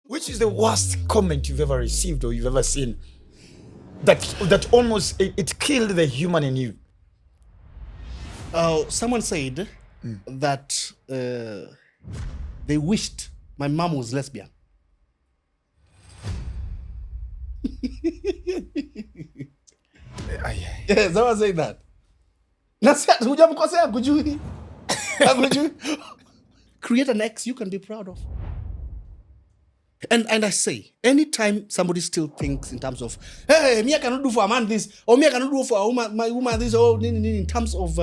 Which is the worst comment you've ever received or you've ever seen that almost it killed the human in you? Someone said that they wished my mom was lesbian. Yeah, someone said that. Create an ex you can be proud of. And I say, anytime somebody still thinks in terms of, hey, me I cannot do for a man this, or me I cannot do for a woman, my woman this, or in terms of,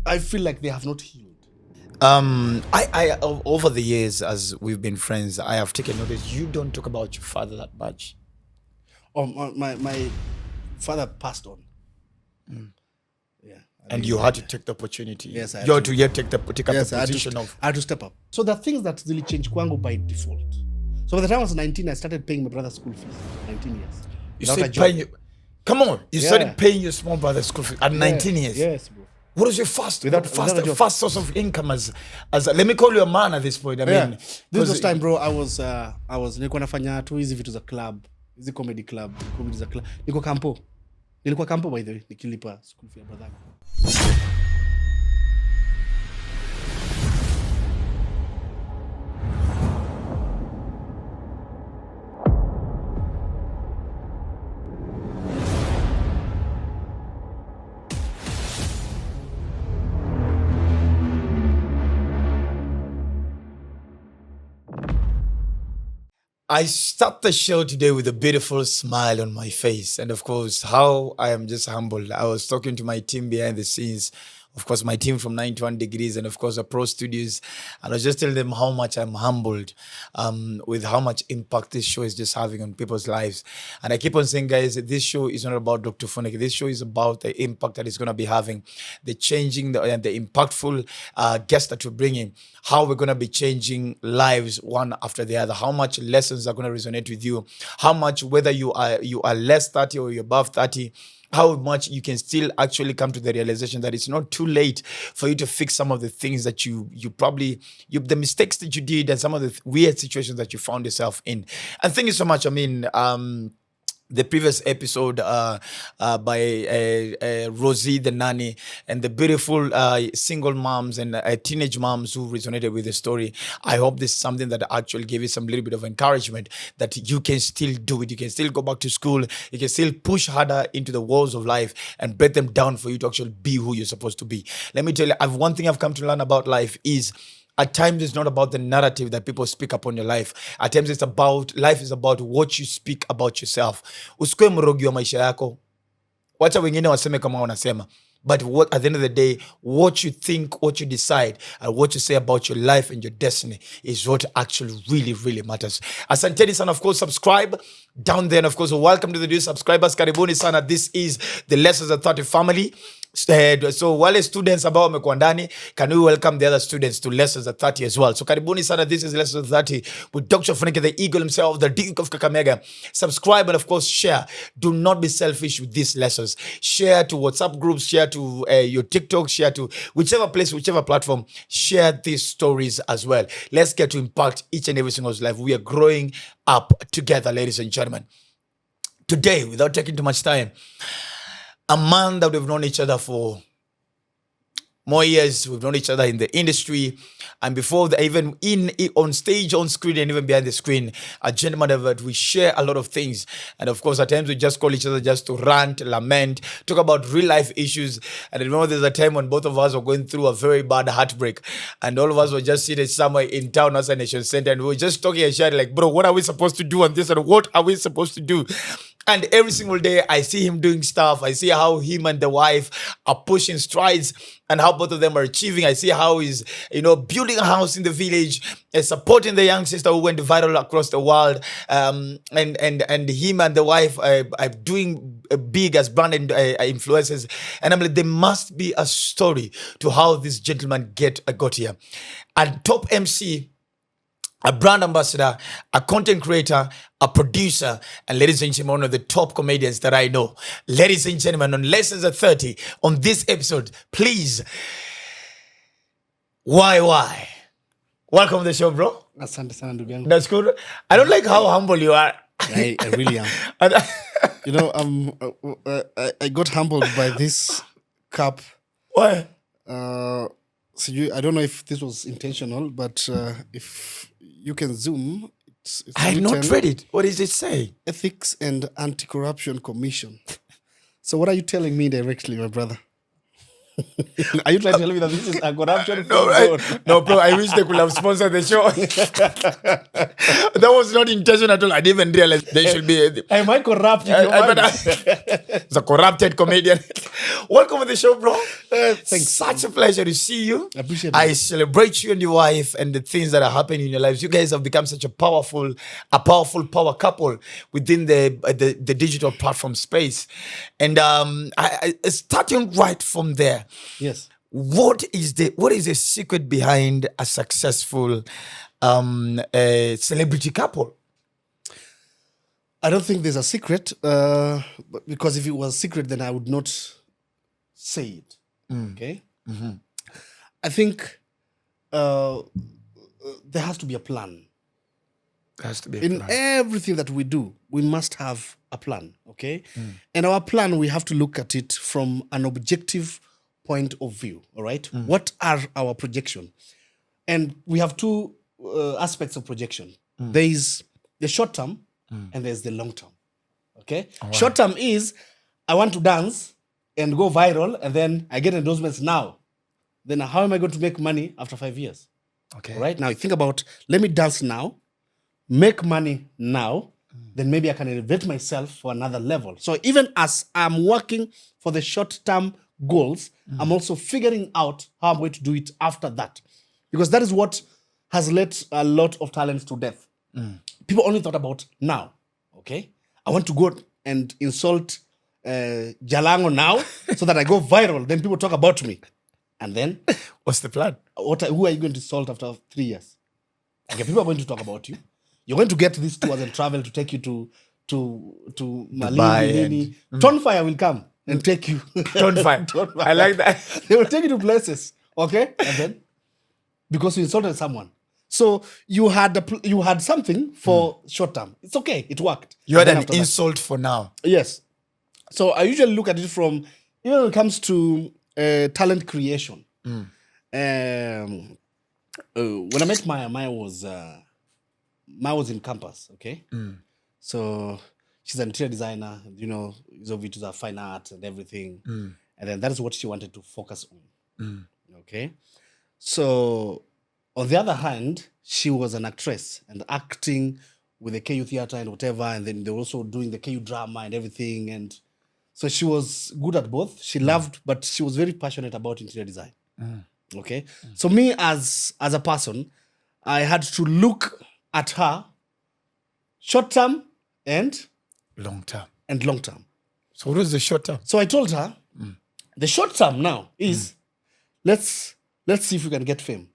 I feel like they have not healed. I over the years as we've been friends, I have taken notice you don't talk about your father that much. My father passed on. Yeah. And you had to take the opportunity. Yes, I you had had to take up the position I of. had to step up. So there are things that really changed kwangu by default. So by the time I was 19, I started paying my brother's school fees. 19 years. You started paying. Come on, you started paying your small brother's school fees at 19 years. Yes, bro. What was your first source of income as let me call you a man at this point? I mean, this was time, bro. I was nilikuwa nafanya tu hizi vitu za club, hizi comedy za club. Nilikuwa kampo by the way, nikilipa school fee ya brother. I start the show today with a beautiful smile on my face. And of course, how I am just humbled. I was talking to my team behind the scenes. Of course, my team from 91 Degrees and of course, the Pro Studios. And I was just telling them how much I'm humbled with how much impact this show is just having on people's lives. And I keep on saying, guys, this show is not about Dr.Ofweneke. This show is about the impact that it's going to be having, the changing, the impactful guests that we're bringing, how we're going to be changing lives one after the other, how much lessons are going to resonate with you, how much, whether you are less 30 or you're above 30, how much you can still actually come to the realization that it's not too late for you to fix some of the things that you probably, the mistakes that you did and some of the weird situations that you found yourself in. And thank you so much. I mean, the previous episode by Rosie the nanny and the beautiful single moms and teenage moms who resonated with the story. I hope this is something that actually gave you some little bit of encouragement that you can still do it. You can still go back to school. You can still push harder into the walls of life and break them down for you to actually be who you're supposed to be. Let me tell you, one thing I've come to learn about life is at times it's not about the narrative that people speak upon your life. At times it's about, life is about what you speak about yourself. Usikue mrogi wa maisha yako. Wacha wengine waseme kama wanasema. But what, at the end of the day, what you think, what you decide, and what you say about your life and your destiny is what actually really, really matters. Asanteni sana, of course, subscribe down there. And of course, welcome to the new subscribers. Karibuni sana. This is the Lessons of 30 family. So wale students ambao wamekuwa ndani, can we welcome the other students to Lessons at 30 as well? So karibuni sana, this is Lessons at 30 with Dr.Ofweneke, the eagle himself, the Duke of Kakamega. Subscribe and of course share. Do not be selfish with these lessons. Share to WhatsApp groups, share to your TikTok, share to whichever place, whichever platform. Share these stories as well. Let's get to impact each and every single life. We are growing up together, ladies and gentlemen. Today, without taking too much time, a man that we've known each other for more years. We've known each other in the industry, and before that, even on stage, on screen, and even behind the screen, a gentleman that we share a lot of things. And of course, at times we just call each other just to rant, lament, talk about real life issues. And I remember there's a time when both of us were going through a very bad heartbreak, and all of us were just seated somewhere in town as a nation center, and we were just talking and sharing like, bro, what are we supposed to do on this, and what are we supposed to do? And every single day I see him doing stuff. I see how him and the wife are pushing strides and how both of them are achieving. I see how he's, building a house in the village and supporting the young sister who went viral across the world. And him and the wife are doing big as brand influencers. And I'm like, there must be a story to how this gentleman got here. And top MC, a brand ambassador, a content creator, a producer, and ladies and gentlemen, one of the top comedians that I know. Ladies and gentlemen, on Lessons at 30, on this episode, please, Y.Y Welcome to the show, bro. Asante sana ndugu yangu. That's good. I don't like how humble you are. I really am. You know, I got humbled by this cup. Why? So I don't know if this was intentional, but if you can zoom, it's I've not read it. What does it say? Ethics and Anti-Corruption Commission. So what are you telling me directly, my brother? Are you trying to tell me that this is a corruption? No, bro, I wish they could have sponsored the show. That was not intentional at all. I didn't even realize they should be. Am I corrupt? It's a corrupted comedian. Welcome to the show, bro. Thanks. Such a pleasure to see you. I appreciate it. I celebrate you and your wife and the things that are happening in your lives. You guys have become such a powerful power couple within the digital platform space. And I starting right from there. Yes. What is the secret behind a successful celebrity couple? I don't think there's a secret, because if it was a secret, then I would not say it. Okay. Mm-hmm. I think there has to be a plan. There has to be in everything that we do. We must have a plan. Okay, and our plan, we have to look at it from an objective point of view. All right. What are our projection? And we have two aspects of projection. There is the short term and there's the long term. Okay. Right. Short term is I want to dance and go viral and then I get endorsements now. Then how am I going to make money after 5 years? Okay. All right. Now think about, let me dance now, make money now, then maybe I can elevate myself for another level. So even as I'm working for the short term goals, I'm also figuring out how I'm going to do it after that. Because that is what has led a lot of talents to death. People only thought about now. Okay? I want to go and insult Jalango now so that I go viral. Then people talk about me. And then? What's the plan? Who are you going to insult after 3 years? Okay, people are going to talk about you. You're going to get these tours and travel to take you to Malini. Tonfire will come and take you. Tonfire. I like that. They will take you to places. Okay? And then? Because you insulted someone. So you had something for short term. It's okay. It worked. You had an insult for now. Yes. So I usually look at it from, when it comes to talent creation. When I met Maya was in campus, okay? So she's an interior designer, Zovitus are fine art and everything. And then that is what she wanted to focus on. Okay? So on the other hand, she was an actress and acting with the KU theater and whatever, and then they were also doing the KU drama and everything. And so she was good at both. She loved, but she was very passionate about interior design. Okay? So me as a person, I had to look at her short term and long term. So what was the short term? So I told her, the short term now is let's see if we can get fame.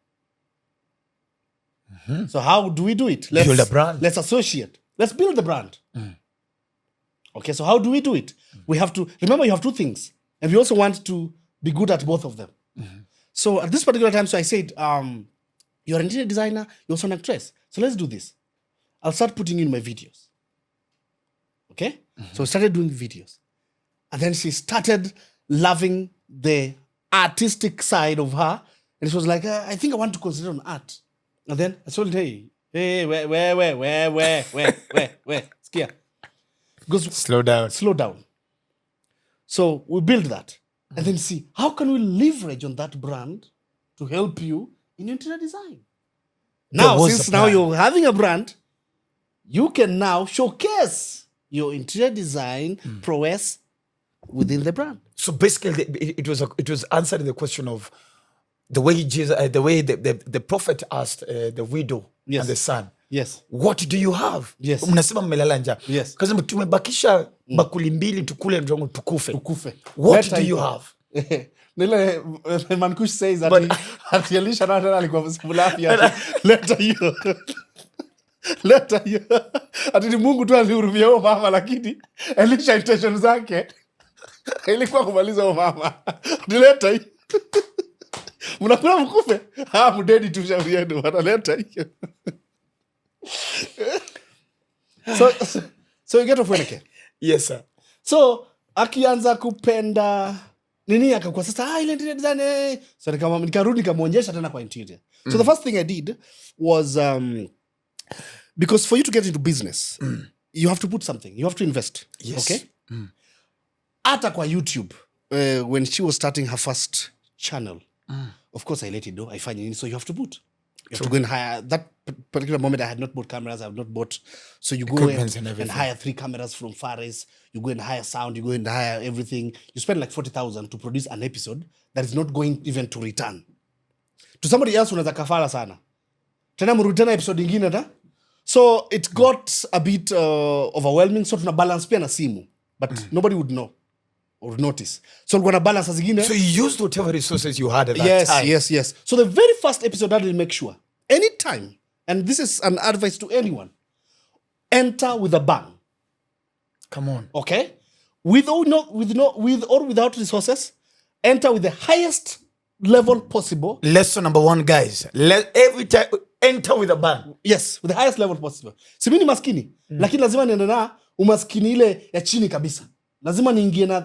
So how do we do it? Let's build a brand. Let's associate. Let's build the brand. Okay, so how do we do it? We have to, remember you have two things. And we also want to be good at both of them. So at this particular time, so I said, you're an interior designer, you're also an actress. So let's do this. I'll start putting you in my videos. Okay? So we started doing videos. And then she started loving the artistic side of her. And she was like, I think I want to concentrate on art. And then I told her, hey, where? Skia. Because slow down. So we build that. And then see, how can we leverage on that brand to help you in interior design? Now, since now you're having a brand, you can now showcase your interior design prowess within the brand. So basically, it was answering the question of the way the prophet asked the widow and the son. Yes. What do you have? Yes. Mnasema mmelala njaa. Yes. Kasema tumebakisha bakuli mbili tukule ndio tukufe. What What do you have? Nile Mankush says that ati Elisha na tena alikuwa msibulafi ati leta hiyo. Ati ni Mungu tu alihurumia huyo mama, lakini Elisha intention zake ilikuwa kumaliza huyo mama. Leta hiyo. Mnakula mkufe? Mdedi tu shauri yenu wanaleta hiyo. So you get Ofweneke. Yes, sir. So akianza kupenda nini akakuwa sasa ile interior design. So nikarudi nikamwonyesha tena kwa interior. So the first thing I did was because for you to get into business, you have to put something. You have to invest. Yes. Okay? Hata kwa YouTube, when she was starting her first channel, of course I let it know. I find it. So you have to put. You have to go and hire. That particular moment, I had not bought cameras. I have not bought. So you go and hire 3 cameras from Fares. You go and hire sound. You go and hire everything. You spend like 40,000 to produce an episode that is not going even to return. To somebody else, unaweza kafara sana. Tena mrudi tena episode ingine ta. So it got a bit overwhelming. So tuna balance pia na simu. But nobody would know or notice. So we're gonna balance as again. So you used whatever resources you had at that time. Yes. So the very first episode, I will make sure anytime, and this is an advice to anyone, enter with a bang. Come on. Okay? With or without resources, enter with the highest level possible. Lesson number 1, guys. Every time enter with a bang. Yes, with the highest level possible. Si mimi maskini, lakini lazima niende na umaskini ile ya chini kabisa. Lazima niingie na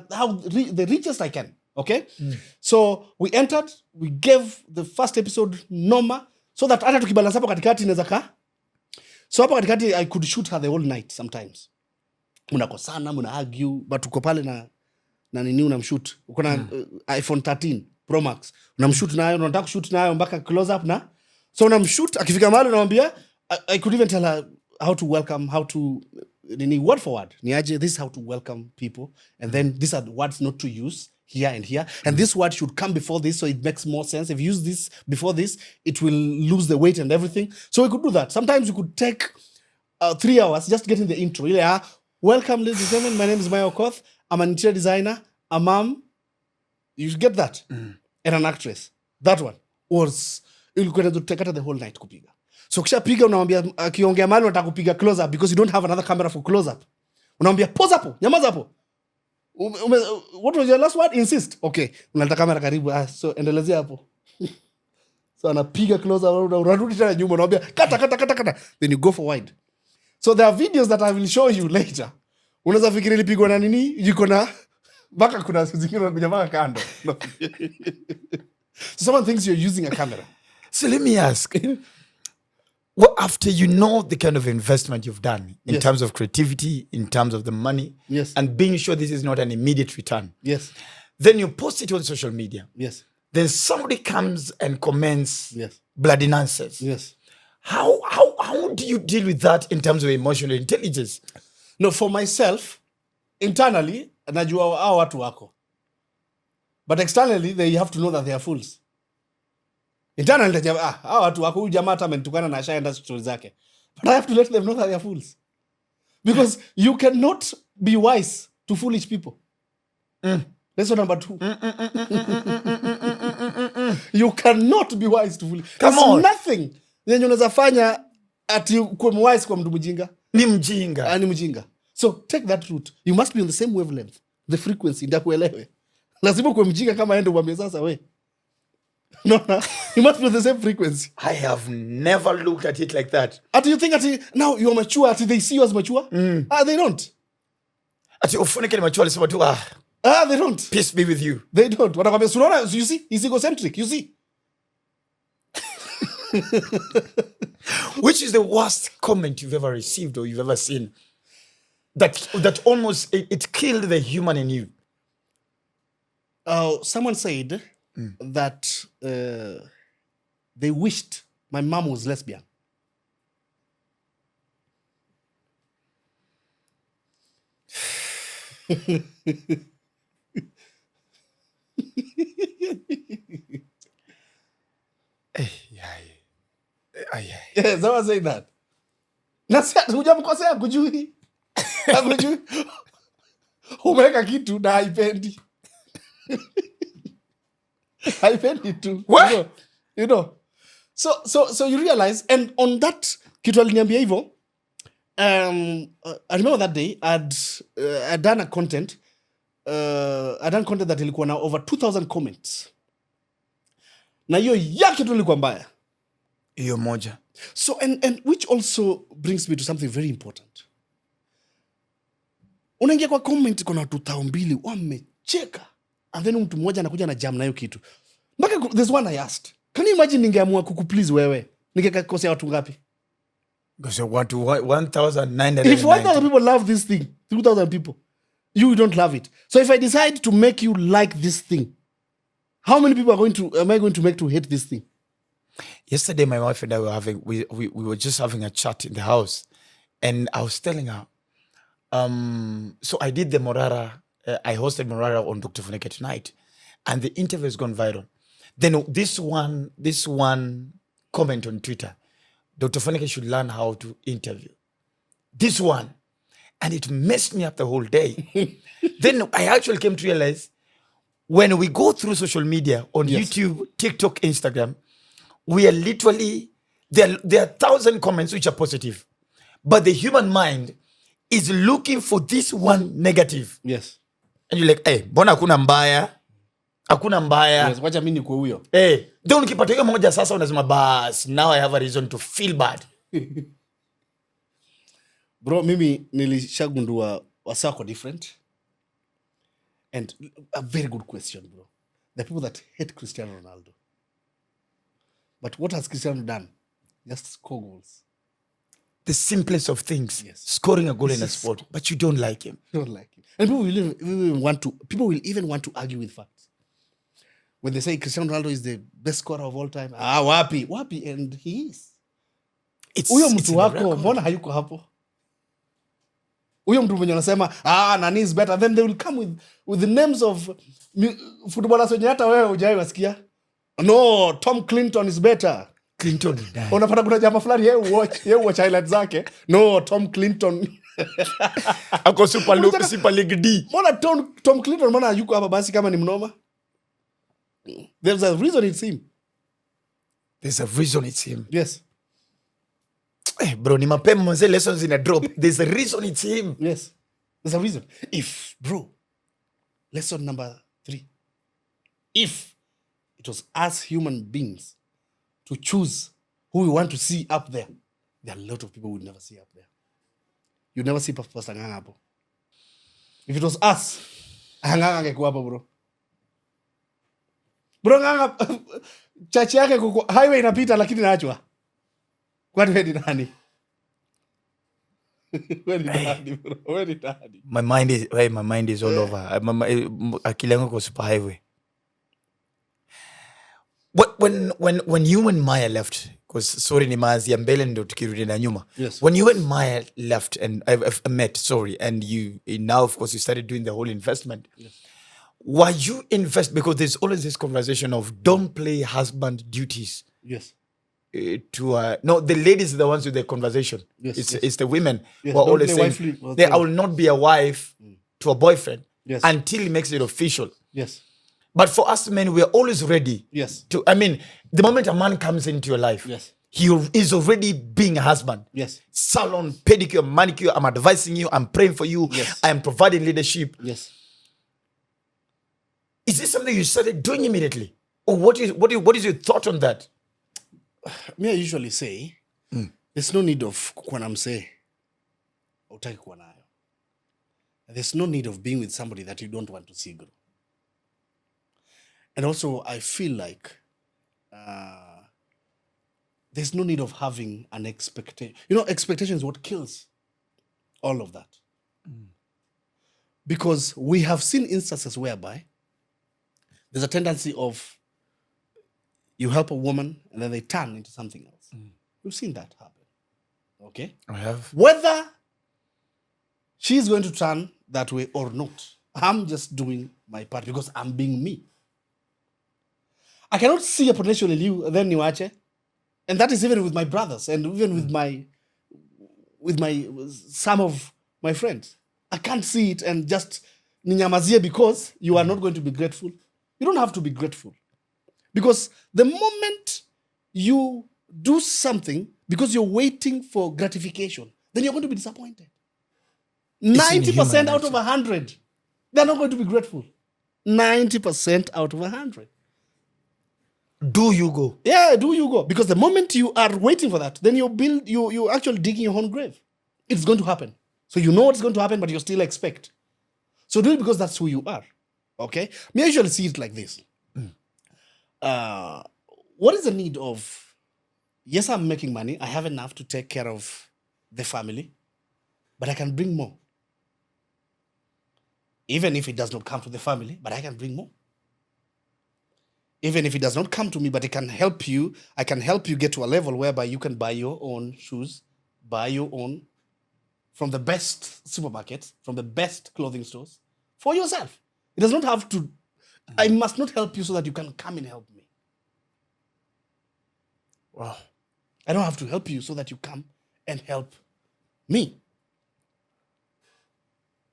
the richest I can. Okay? So we entered, we gave the first episode noma, so that hata tukibalance hapo katikati inaweza ka. So hapo katikati I could shoot her the whole night sometimes. Mnakosana, mna argue, but uko pale na nini unamshoot. Uko na iPhone 13 Pro Max. Unamshoot nayo, unataka kushoot nayo mpaka close up na. So unamshoot, akifika mahali unamwambia, I could even tell her how to welcome, how to word for word. Niaje, this is how to welcome people, and then these are the words not to use here and here, and this word should come before this, so it makes more sense. If you use this before this, it will lose the weight and everything. So we could do that. Sometimes you could take 3 hours just getting the intro. Welcome, ladies and gentlemen. My name is Maya Okoth. I'm an interior designer, a mom. You get that, and an actress. That one was ilikuwa to take the whole night kupiga. So kisha piga unamwambia akiongea mali unataka kupiga close up because you don't have another camera for close up. Unamwambia pause hapo, nyamaza hapo. What was your last word? Insist. Okay, unaleta kamera karibu. So endelezea hapo. So anapiga close up, unarudi tena nyuma unamwambia kata. Then you go for wide. So there are videos that I will show you later. Unaweza fikiri ilipigwa na nini? Yuko na baka kuna zingine unakuja mpaka kando. So someone thinks you're using a camera. So let me ask, well, after you know the kind of investment you've done in terms of creativity, in terms of the money, and being sure this is not an immediate return, then you post it on social media. Then somebody comes and comments bloody nonsense. How do you deal with that in terms of emotional intelligence? No, for myself, internally, najua hao watu wako. But externally, they have to know that they are fools. Internally, hao watu wako, huyu jamaa hata amentukana na ashaenda stories zake. But I have to let them know that they are fools. Because you cannot be wise to foolish people. Lesson number 2. You cannot be wise to foolish. Come on. Nothing. Yenye unaweza fanya ati kuwa wise kwa mtu mjinga. Ni mjinga. Ni mjinga. So take that route. You must be on the same wavelength. The frequency ndio kuelewe. Lazima kuwa mjinga kama ende umwambie sasa we. No. You must be on the same frequency. I have never looked at it like that. You think now you're mature, they see you as mature? They don't. Ofweneke ni mature alisema tu they don't. Peace be with you. They don't. Wanakwambia sunaona, you see? He's egocentric, you see? Which is the worst comment you've ever received or you've ever seen that almost it killed the human in you? Someone said that they wished my mom was lesbian. Yeah, someone said that. Nasi hujamkosea kujui. Hakujui. Umeweka kitu na haipendi. Haipendi tu. What? You know. So you realize, and on that kitu aliniambia hivyo, I remember that day I'd done a content. I'd done content that ilikuwa na over 2,000 comments. na hiyo yake tu ilikuwa mbaya. Hiyo moja. So and which also brings me to something very important. Unaingia kwa comment kuna watu 2,000 wamecheka, and then mtu mmoja anakuja na jam na hiyo kitu. Mpaka there's one I asked, can you imagine ningeamua kukuplease wewe, ningekakosea watu ngapi? Because watu 1,990. If 1,000 people love this thing, 2,000 people, you don't love it. So if I decide to make you like this thing, how many people am I going to make to hate this thing? Yesterday, my wife and I were we were just having a chat in the house, and I was telling her, so I did the Morara, I hosted Morara on Dr.Ofweneke tonight, and the interview has gone viral. Then this one comment on Twitter, Dr.Ofweneke should learn how to interview. This one, and it messed me up the whole day. Then I actually came to realize, when we go through social media on YouTube, TikTok, Instagram, we are literally, there are 1,000 comments which are positive, but the human mind is looking for this one negative. Yes. And you're like, hey, mbona hakuna mbaya? Hakuna mbaya. Yes, wacha mimi nikuwe huyo. Hey, then ukipata hiyo moja sasa unasema bas, now I have a reason to feel bad. Bro, mimi nilishagundua wasako different. And a very good question, bro. The people that hate Cristiano Ronaldo. But what has Cristiano done? Just score goals. The simplest of things. Yes. Scoring a goal in a sport, but you don't like him. You don't like him. And people will even want to argue with facts. When they say Cristiano Ronaldo is the best scorer of all time, wapi, and he is. Huyo mtu wako, mbona hayuko hapo? Huyo mtu mwenye anasema, nani is better, then they will come with the names of footballers wenye hata wewe hujai wasikia. No, Tom Clinton is better. Clinton. Unapata kuna jamaa fulani yeye watch highlights zake. No, Tom Clinton. Ako Super League D. Mbona Tom Clinton mbona yuko hapa basi kama ni mnoma? There's a reason it's him. There's a reason it's him. Yes. Hey, bro, ni mapema mwanze lessons in a drop. There's a reason it's him. Yes. There's a reason. Lesson number 3. If it was us human beings to choose who we want to see up there are a lot of people we would never see up there. You'd never see Pastor Nganga hapo. If it was us, Nganga angekuwa hapo, bro. Bro, Nganga church yake kuko highway inapita lakini naachwa. Kwani wewe ni nani? Wewe ni nani, bro? Wewe ni nani? My mind is all over. Akili yangu kwa super highway. When you and Maya left, because sorry ni maazia mbele ndo tukirudi na nyuma. Yes. When you and Maya left and I've met, and you now of course you started doing the whole investment. Yes. Were you because there's always this conversation of don't play husband duties. Yes. No, the ladies are the ones with the conversation. Yes, it's the women yes, who are always saying, I will not be a wife to a boyfriend until he makes it official. Yes. But for us men, we are always ready. Yes. The moment a man comes into your life, yes, he is already being a husband. Yes. Salon, pedicure, manicure, I'm advising you, I'm praying for you, yes, I am providing leadership. Yes. Is this something you started doing immediately? Or what is your thought on that? Me, I usually say, there's no need of kukuwa na msee utaki kuwa nayo. There's no need of being with somebody that you don't want to see grow. And also, I feel like there's no need of having an expectation. Expectation is what kills all of that. Because we have seen instances whereby there's a tendency of you help a woman and then they turn into something else. We've seen that happen. Okay? I have. Whether she's going to turn that way or not, I'm just doing my part because I'm being me. I cannot see a potential in you, then niwache. And that is even with my brothers and even with some of my friends. I can't see it and just ninyamazie because you are not going to be grateful. You don't have to be grateful. Because the moment you do something because you're waiting for gratification, then you're going to be disappointed. 90% out of 100, they're not going to be grateful. 90% out of 100. Do you go? Yeah, do you go? Because the moment you are waiting for that, then you actually digging your own grave. It's going to happen. So you know what's going to happen, but you still expect. So do it because that's who you are. Okay? Me, I usually see it like this. What is the need of, yes, I'm making money. I have enough to take care of the family, but I can bring more. Even if it does not come to the family, but I can bring more. Even if it does not come to me, but it can help you, I can help you get to a level whereby you can buy your own shoes, buy your own from the best supermarkets, from the best clothing stores for yourself. It does not have to, I must not help you so that you can come and help me. Wow. I don't have to help you so that you come and help me.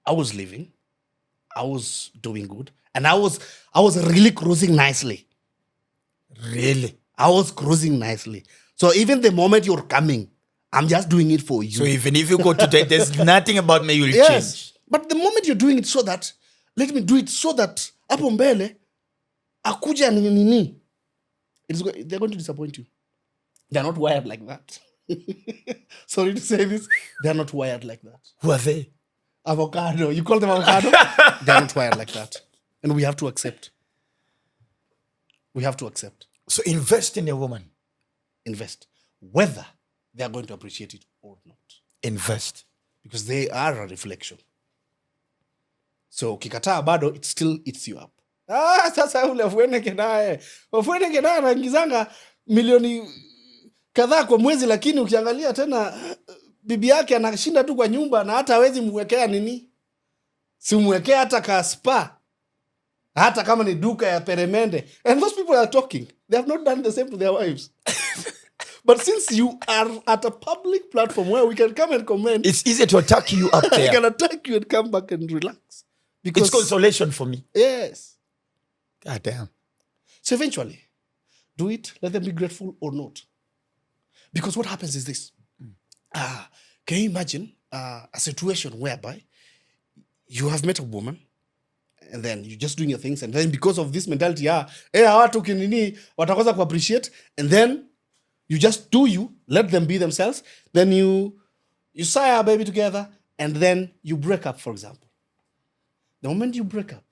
I was living, I was doing good, and I was really cruising nicely. Really? I was cruising nicely. So even the moment you're coming, I'm just doing it for you. So even if you go to take, there's nothing about me you'll Yes. change. But the moment you're doing it so that, let me do it so that hapo mbele akuja nini, they're going to disappoint you. They're not wired like that. Sorry to say this, they're not wired like that. Who are they? Avocado, you call them avocado? They're not wired like that. And we have to accept. We have to accept. So invest in a woman. Invest. Whether they are going to appreciate it or not. Invest. Because they are a reflection. So ukikataa bado, it still eats you up. Sasa ule Ofweneke naye. Ofweneke naye anaingizanga milioni kadhaa kwa mwezi, lakini ukiangalia tena bibi yake anashinda tu kwa nyumba na hata hawezi mwekea nini. Simwekea hata ka spa. Hata kama ni duka ya peremende. And those people are talking. They have not done the same to their wives. But since you are at a public platform where we can come and comment, it's easier to attack you up there. I can attack you and come back and relax. Because it's consolation for me. Yes. God damn. So eventually, do it, let them be grateful or not. Because what happens is this. Can you imagine a situation whereby you have met a woman and then you're just doing your things, and then because of this mentality, watu kinini watakosa ku appreciate, and then you just do you, let them be themselves, then you sign a baby together, and then you break up, for example. The moment you break up,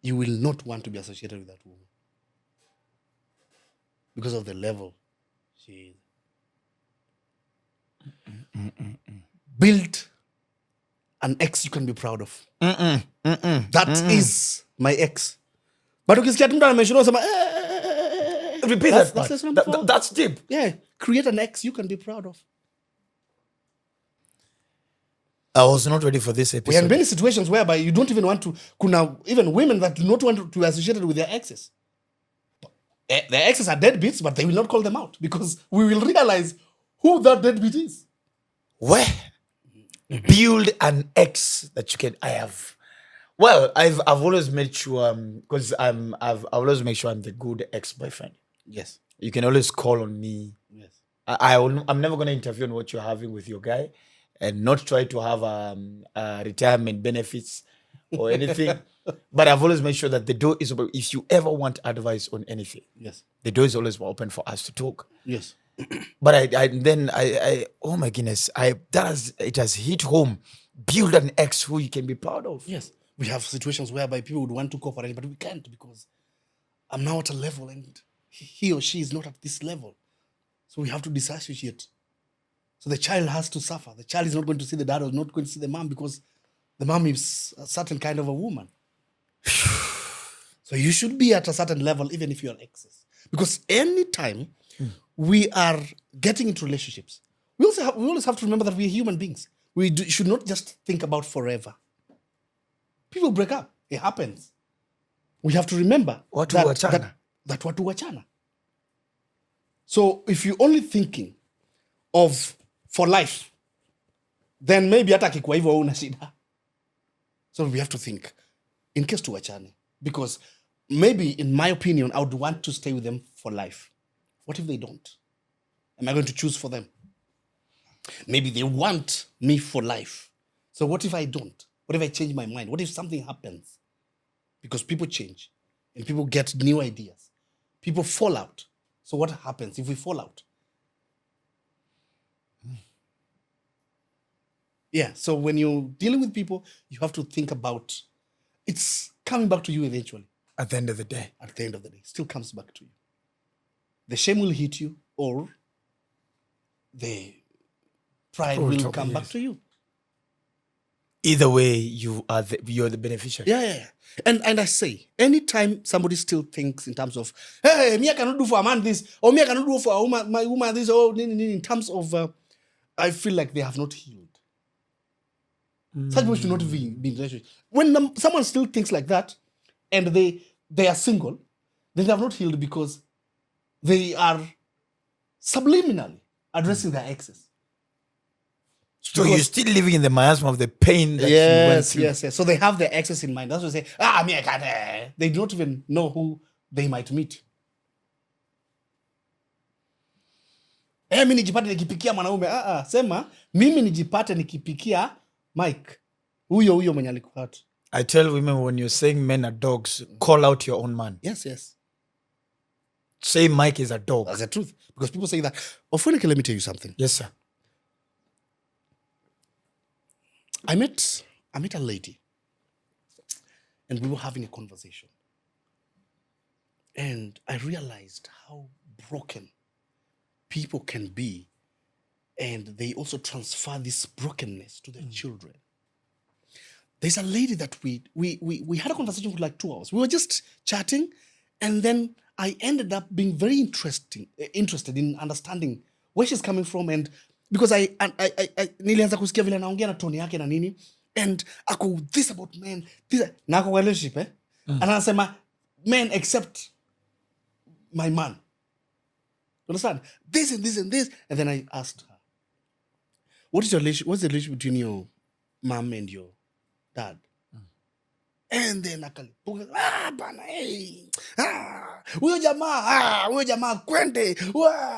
you will not want to be associated with that woman because of the level she is. Build an ex you can be proud of. That is my ex. But ukisikia mtu ameshindwa sema Repeat that part. That's deep. Yeah, create an ex you can be proud of. I was not ready for this episode. We have many situations whereby you don't even want to, kuna even women that do not want to be associated with their exes. Their exes are deadbeats, but they will not call them out because we will realize who that deadbeat is. Where? Build an ex that you can. I have. Well, I've always made sure because I've always make sure I'm the good ex-boyfriend. Yes. You can always call on me. Yes. I'm never going to interfere in what you're having with your guy, and not try to have retirement benefits or anything. But I've always made sure that the door is open. If you ever want advice on anything, yes, the door is always open for us to talk. Yes. But I oh my goodness, it has hit home. Build an ex who you can be proud of. Yes. We have situations whereby people would want to cooperate, but we can't because I'm now at a level and he or she is not at this level. So we have to disassociate. So the child has to suffer. The child is not going to see the dad or not going to see the mom because the mom is a certain kind of a woman. So you should be at a certain level even if you're exes. Because anytime we are getting into relationships, we always have to remember that we are human beings. We should not just think about forever. People break up. It happens. We have to remember that watu wachana. So if you're only thinking of for life, then maybe hata kikuwa hivyo una shida. So we have to think in case tuwachane. Because maybe, in my opinion, I would want to stay with them for life. What if they don't? Am I going to choose for them? Maybe they want me for life. So what if I don't? What if I change my mind? What if something happens? Because people change and people get new ideas. people fall out. So what happens if we fall out? Yeah, so when you're dealing with people, you have to think about it's coming back to you eventually. At the end of the day. At the end of the day, it still comes back to you. The shame will hit you, or the pride will come back to you. Either way, you're the beneficiary. Yeah. And I say, anytime somebody still thinks in terms of, hey, me I cannot do for a man this, or me I cannot do for a woman, my woman this, or in terms of, I feel like they have not healed. Such people should not be in relationship. When someone still thinks like that, and they are single, then they have not healed because they are subliminally addressing their exes. So you're still living in the miasma of the pain that you went through. Yes. So they have their exes in mind. That's why they say, me I can't. They don't even know who they might meet. Mimi nijipate nikipikia mwanaume. Sema mimi nijipate nikipikia Mike. Huyo mwenye alikuwa. I tell women, when you're saying men are dogs, call out your own man. Yes. Say Mike is a dog. That's the truth. Because people say that. Ofweneke, let me tell you something. Yes, sir. I met a lady, and we were having a conversation. And I realized how broken people can be, and they also transfer this brokenness to their children. There's a lady that we had a conversation for like 2 hours. We were just chatting, and then I ended up being very interested in understanding where she's coming from, and because I nilianza kusikia vile anaongea na tone yake na nini, and ako this about men, this na ako relationship anasema men except my man. You understand? This and this and this, and then I asked her, what's the relationship between your mom and your dad? And then akalipuka, bana, huyo jamaa kwende.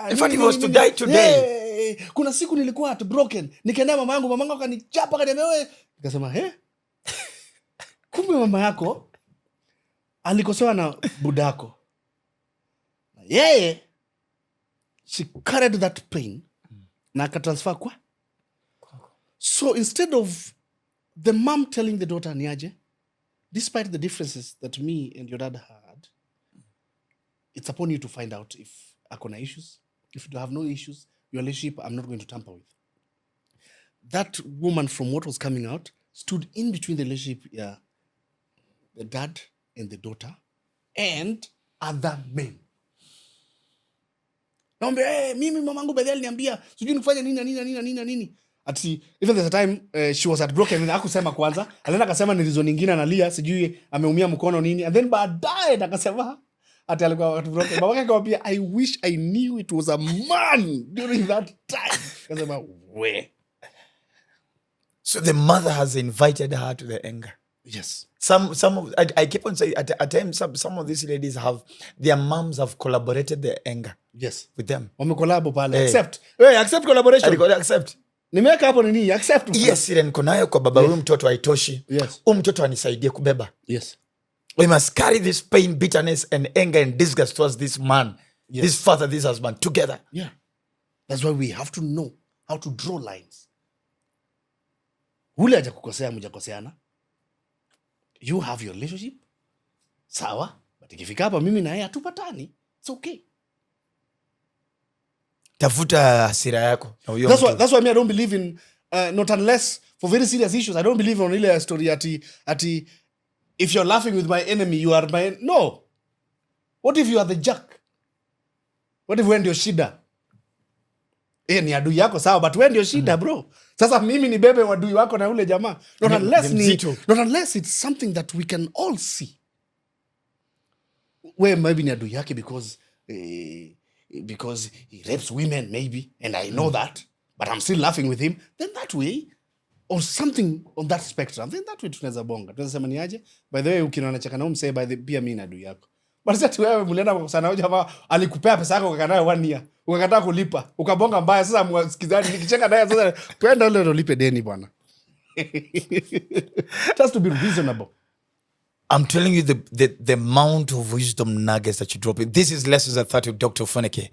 In fact, he was to die today. Kuna siku nilikuwa heartbroken, nikaenda mamangu akanichapa, akaniambia wewe. Nikasema, kumbe mama yako alikosewa na budako. Yeye, she carried that pain na akatransfer kwa. So instead of the mom telling the daughter niaje, despite the differences that me and your dad had, it's upon you to find out if akona issues. If you have no issues, your relationship, I'm not going to tamper with. That woman, from what was coming out, stood in between the relationship, the dad and the daughter, and other men. Naombe, mimi mamangu bedhi aliniambia, sijui nifanye nini. Even there's a time she was heartbroken, hakusema kwanza. Alienda akasema ni reason nyingine analia, sijui ameumia mkono nini. And then baadaye akasema ati alikuwa heartbroken. Babake akamwambia, I wish I knew it was a man during that time. Akasema, we. So the mother has invited her to the anger. Yes. I keep on saying, at times, some of these ladies their moms have collaborated their anger. Yes. With them. Wamekolabo pale. Accept collaboration. Accept. Nimeweka hapo nini? Accept. Yes, ile niko nayo kwa baba huyu mtoto haitoshi. Yes. Huyu mtoto anisaidie kubeba. Yes. We must carry this pain, bitterness, and anger and disgust towards this man, this father, this husband together. Yeah. That's why we have to know how to draw lines. Ule haja kukosea mjakoseana. You have your relationship. Sawa. But ikifika hapa mimi na yeye hatupatani. It's okay. Tafuta hasira yako. That's why me I don't believe in not unless for very serious issues. I don't believe on ile story ati if you're laughing with my enemy you are my no. What if you are the jack? What if wewe ndio shida? Ni adui yako sawa, but wewe ndio shida bro. Sasa mimi ni bebe wadui wako na ule jamaa. Not unless it's something that we can all see. Wewe maybe ni adui yake because he rapes women maybe, and I know that, but I'm still laughing with him, then that way, or something on that spectrum, then that way tunaweza bonga. Tunaweza sema ni aje? By the way, ukinaona chaka na umsee, pia mimi na adui yako. But sasa wewe mlienda kwa sana hoja jamaa alikupea pesa yako ukakaa nayo 1 year. Ukakataa kulipa. Ukabonga mbaya, sasa msikizani nikicheka naye sasa kwenda ule ulipe deni bwana. Just to be reasonable. I'm telling you the amount of wisdom nuggets that you drop in. This is Lessons at 30 with Dr.Ofweneke.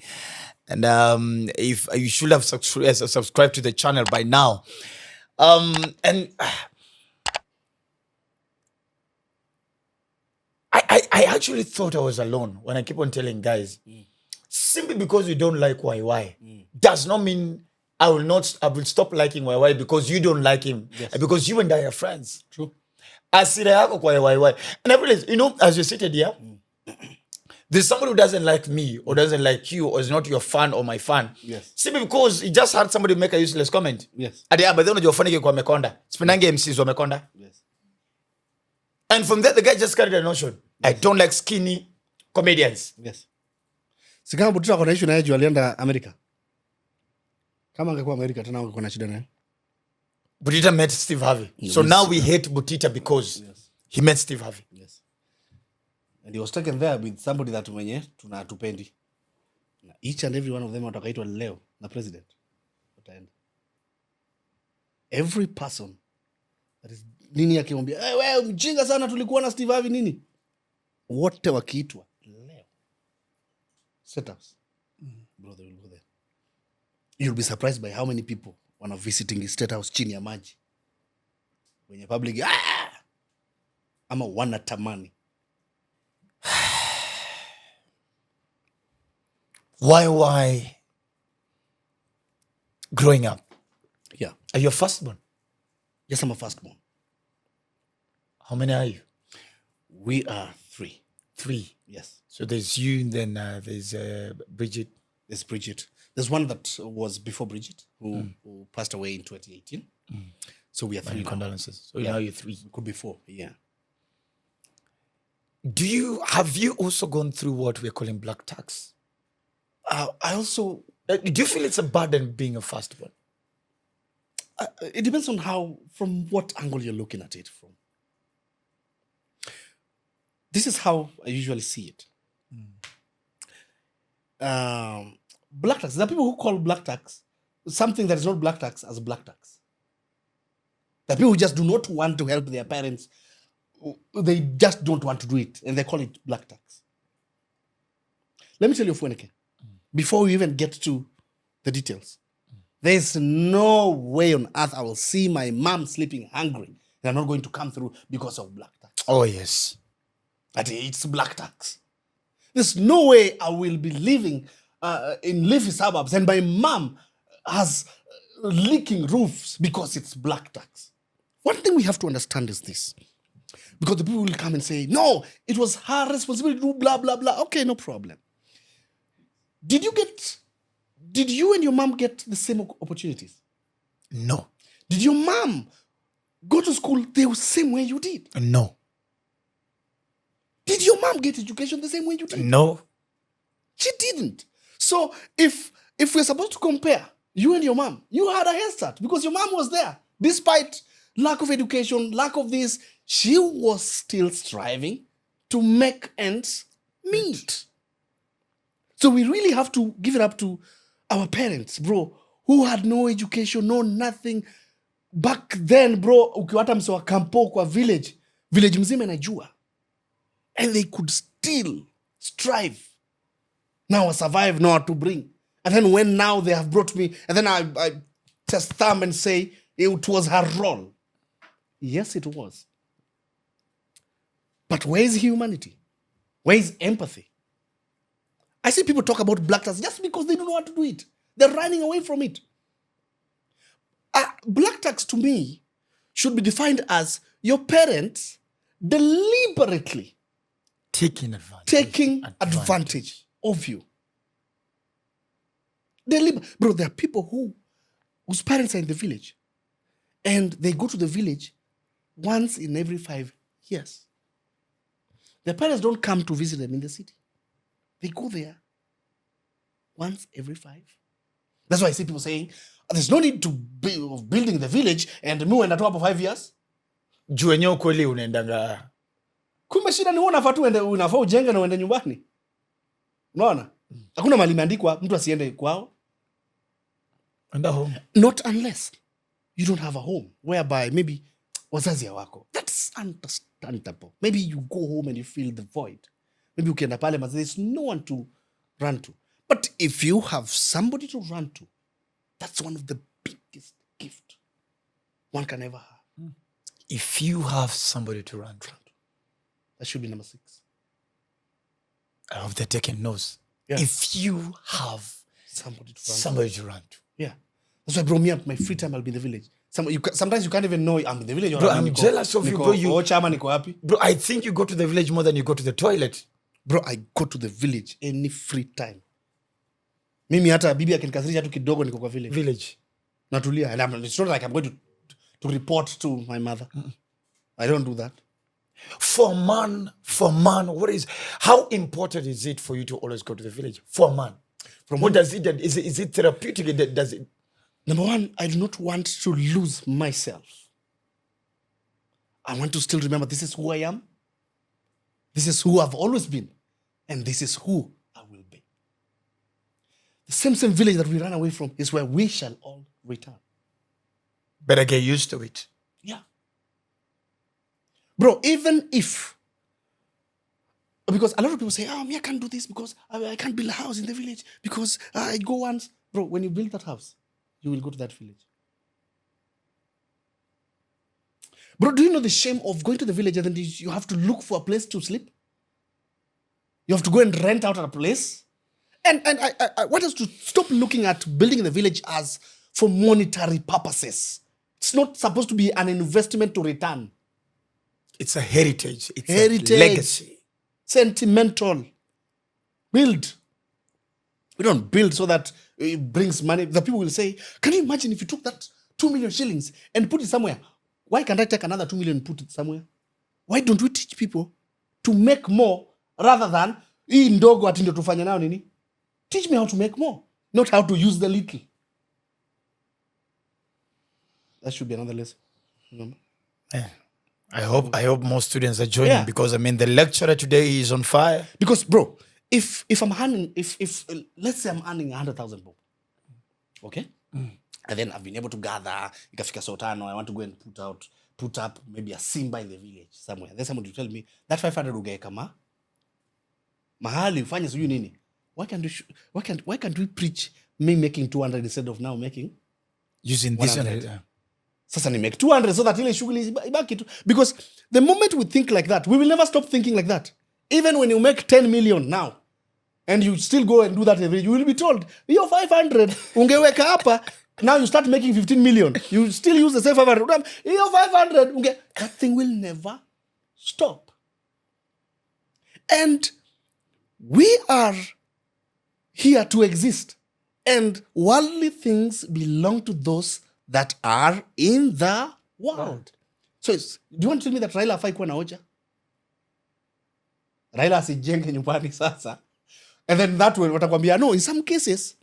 And if you should have subscribed to the channel by now. And I actually thought I was alone when I keep on telling guys, simply because you don't like YY does not mean I will stop liking YY because you don't like him. Yes. Because you and I are friends. True. YY. And I realize, as you seated here, there's somebody who doesn't like me or doesn't like you or is not your fan or my fan. Yes. Simply because he just had somebody make a useless comment. Yes. But then unajua Ofweneke kwa mekonda. Sipendange MCs wamekonda. Yes. And from there the guy just carried a notion. Yes. I don't like skinny comedians. Yes. Si kama Butita kuna issue na yeye alienda Amerika. Kama angekuwa Amerika tena ungekuwa na shida naye. Butita met Steve Harvey. Yes. So now we hate Butita because he met Steve Harvey. Yes. And he was taken there with somebody that mwenye tunatupendi. Each and every one of them watakaitwa leo na president. Wataenda. Every person that is nini akimwambia, wewe mjinga sana tulikuwa na Steve Harvey nini? Wote wakiitwa leo. Setups. Brother will go there. You'll be surprised by how many people wana visiting his state house chini ya maji. Wenye public ama wanatamani. YY growing up. Yeah. Are you a firstborn? Yes, I'm a firstborn. How many are you? We are 3. 3. Yes. So there's you and then there's Bridget. There's Bridget. There's one that was before Bridget who passed away in 2018. So we are 3 now. Condolences. So now you're 3. It could be 4, yeah. Have you also gone through what we're calling black tax? I also... do you feel it's a burden being a firstborn? It depends on from what angle you're looking at it from. This is how I usually see it. Black tax. There are people who call black tax something that is not black tax as black tax. There are people who just do not want to help their parents. They just don't want to do it, and they call it black tax. Let me tell you, Ofweneke, before we even get to the details, there's no way on earth I will see my mom sleeping hungry and I'm not going to come through because of black tax. Oh, yes. That it's black tax. There's no way I will be living in leafy suburbs and my mom has leaking roofs because it's black tax. One thing we have to understand is this. Because the people will come and say, no, it was her responsibility to do blah, blah, blah. Okay, no problem. Did you and your mom get the same opportunities? No. Did your mom go to school the same way you did? No. Did your mom get education the same way you did? No. She didn't. So if we're supposed to compare you and your mom, you had a head start because your mom was there. Despite lack of education, lack of this, she was still striving to make ends meet. So we really have to give it up to our parents, bro, who had no education, no nothing. Back then, bro, ukiwata msewa kampo kwa village mzima inajua. And they could still strive. Now I survive, now to bring. And then when now they have brought me, and then I just thumb and say, it was her role. Yes, it was. But where is humanity? Where is empathy? I see people talk about black tax just because they don't know how to do it. They're running away from it. Black tax to me should be defined as your parents deliberately taking advantage of you. Bro, there are people whose parents are in the village and they go to the village once in every 5 years. Their parents don't come to visit them in the city. They go there once every 5. That's why I see people saying, there's no need of building the village and me wenda tu hapo 5 years. Juu wenyewe kweli unaendanga. Kumbe shida ni unafaa tu unafaa ujenge na uende nyumbani. Unaona? Hakuna mahali imeandikwa mtu asiende kwao. And a home. Not unless you don't have a home whereby maybe wazazi wako. That's It's understandable. Maybe you go home and you feel the void. Maybe ukienda pale, but there's no one to run to. But if you have somebody to run to, that's one of the biggest gifts one can ever have. If you have somebody to run to. That should be number 6. I hope they're taking notes. Yeah. If you have somebody to run to. Yeah. That's why, bro, me at my free time, I'll be in the village. Sometimes you can't even know I'm in the village. Or bro, I'm jealous of you, bro. Bro, I think you go to the village more than you go to the toilet. Bro, I go to the village any free time. Mimi hata bibi akinikasirisha tu kidogo niko kwa village. Natulia. And it's not like I'm going to report to my mother. I don't do that. For man, how important is it for you to always go to the village? For man. What does it do? Is it therapeutic? Does it? Number 1, I do not want to lose myself. I want to still remember this is who I am. This is who I've always been. And this is who I will be. The same village that we ran away from is where we shall all return. Better get used to it. Yeah. Bro, even if, because a lot of people say, me, I can't do this because I can't build a house in the village because I go once. Bro, when you build that house, you will go to that village. Bro, do you know the shame of going to the village and then you have to look for a place to sleep? You have to go and rent out a place. And I want us to stop looking at building in the village as for monetary purposes. It's not supposed to be an investment to return. It's a heritage. It's a legacy. Sentimental. Build. We don't build so that it brings money. The people will say, can you imagine if you took that 2 million shillings and put it somewhere? Why can't I take another 2 million and put it somewhere? Why don't we teach people to make more rather than hii ndogo ati ndio tufanye nayo nini? Teach me how to make more, not how to use the little. That should be another lesson. Remember? Yeah. I hope more students are joining because the lecturer today is on fire. Because, bro, if I'm earning, if let's say I'm earning 100,000 bob, okay, and then I've been able to gather, ikafika sotano, I want to go and put up maybe a Simba in the village somewhere. Then somebody will tell me that 500 ugeka mahali ufanye sijui nini. Why can't we preach me making 200 instead of now making using 100? This one? Sasa ni make 200 so that ile shughuli ibaki tu. Because the moment we think like that, we will never stop thinking like that. Even when you make 10 million now, and you still go and do that every, you will be told, you're 500, ungeweka hapa, now you start making 15 million. You still use the same 500. You're 500, that thing will never stop. And we are here to exist. And worldly things belong to those that are in the world. So do you want to tell me that Raila hafai kuwa na hoja? Raila asijenge nyumbani sasa. And then that way watakwambia no, in some cases.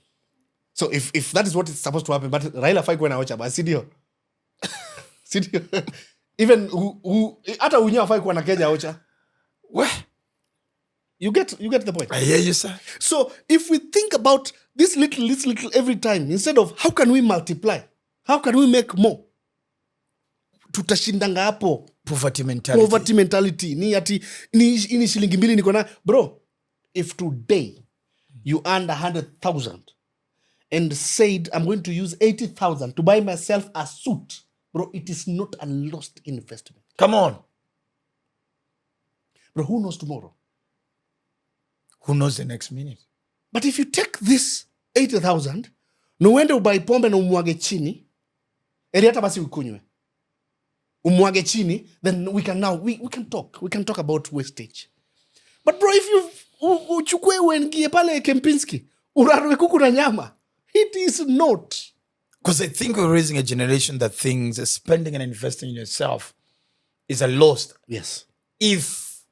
So if that is what is supposed to happen, but Raila hafai kuwa na hoja, but sidio. Even hata unya hafai kuwa na keja hoja. Where? You get the point. I hear you, sir. So if we think about this little every time, instead of how can we multiply? How can we make more? Tutashindanga hapo. Poverty mentality. Ni shilingi mbili niko na. Bro, if today you earned 100,000 and said, I'm going to use 80,000 to buy myself a suit, bro, it is not a lost investment. Come on. Bro, who knows tomorrow? Who knows the next minute? But if you take this 80,000, no uende ubai pombe na umwage chini, eri hata basi ukunywe. Umwage chini, then we can talk. We can talk about wastage. But bro, if you uchukue uengie pale Kempinski, urarwe kuku na nyama, it is not. Because I think we're raising a generation that thinks spending and investing in yourself is a loss. Yes. If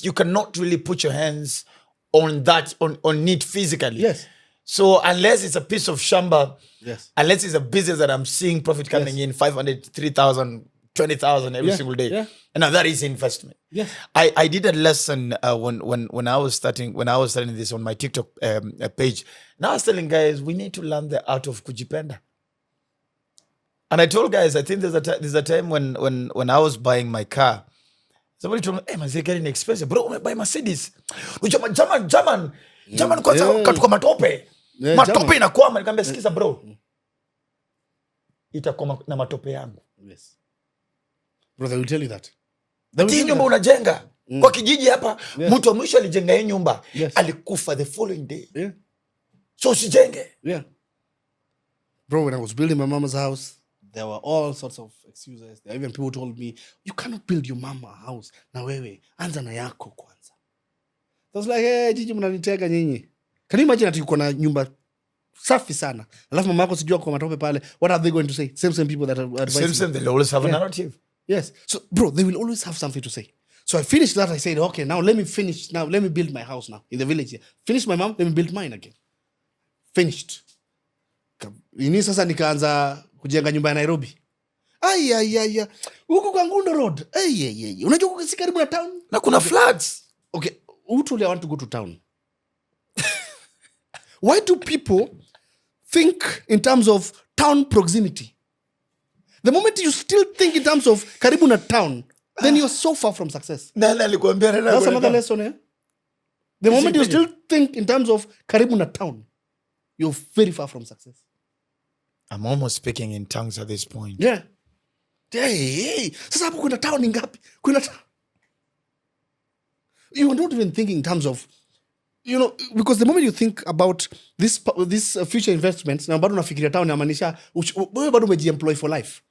you cannot really put your hands on that, on it physically. Yes. So unless it's a piece of shamba, yes, unless it's a business that I'm seeing profit coming in 500, 3,000, 20,000 every single day. Yeah. And now that is investment. Yes. I did a lesson when I was starting this on my TikTok page. Now I was telling guys, we need to learn the art of kujipenda. And I told guys, I think there's a time when I was buying my car, somebody told me, hey, manze, gari ni expensive. Bro, umebuy Mercedes. German kwanza katuka matope. Matope inakwama. Nikamwambia sikiza bro. Itakwama na matope yangu. Yes. Bro, they will tell you that. Hii nyumba unajenga. Kwa kijiji hapa, mtu wa mwisho alijenga hii nyumba. Alikufa the following day. Yeah. So usijenge. Yeah. Bro, when I was building my mama's house, there were all sorts of excuses. There even people told me, you cannot build your mama a house. Na wewe, anza na yako kwanza. I was like, hey, jiji mnanitega nyinyi. Can you imagine ati uko na nyumba safi sana. Alafu mama yako sijua kwa matope pale. What are they going to say? Same people that are advising. Same, they'll always have a narrative. Yes. So, bro, they will always have something to say. So I finished that. I said, okay, now let me finish. Now let me build my house now in the village here. Finish my mom, let me build mine again. Finished. Ini sasa nikaanza kujenga nyumba ya Nairobi. Ay. Huko kwa Ngundo Road. Ay. Unajua kuko si karibu na town? Na kuna floods. Okay, who told you I want to go to town? Why do people think in terms of town proximity? The moment you still think in terms of karibu na town, then you're so far from success. Nani alikuambia nenda? That's another lesson, eh? The moment you still think in terms of karibu na town, you're very far from success. I'm almost speaking in tongues at this point. Yeah. Hey. Sasa hapo kuna town ngapi? Kuna town. You are not even thinking in terms of, because the moment you think about this future investments, na bado unafikiria town inamaanisha wewe bado umejiemploy for life.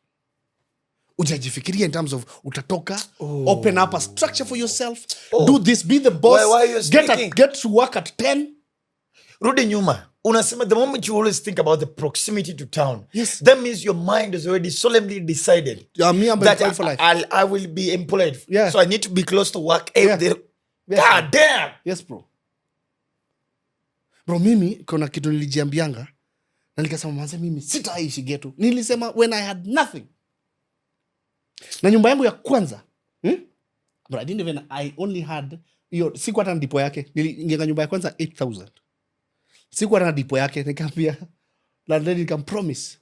Ujajifikiria in terms of utatoka, open up a structure for yourself, do this, be the boss, why are you get to work at 10. Rudi nyuma. Unasema the moment you always think about the proximity to town, yes, that means your mind has already solemnly decided I'm that for life. I will be employed. Yeah. So I need to be close to work. Yes, God damn. Yes, bro. Bro, mimi kuna kitu nilijiambianga na nikasema manze mimi sitaishi ghetto. Nilisema when I had nothing. Na nyumba yangu ya kwanza, but I only had siku hata ndipo yake. Niliingia nyumba ya kwanza 8,000. Siku hata ndipo yake nikamwambia landlady promise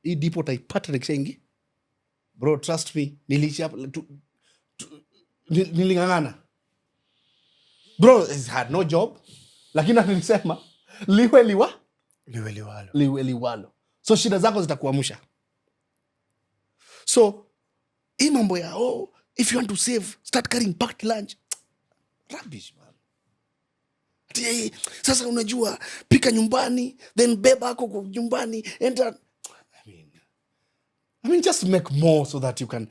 hii ndipo utaipata nikishaingi. Bro, trust me, nilingangana. Bro, I had no job. Lakini nilisema liwe liwalo. So shida zako zitakuamsha. So hii mambo ya if you want to save, start carrying packed lunch. Rubbish, man. Sasa unajua pika nyumbani, then beba ako kwa nyumbani, enter. I mean just make more so that you can.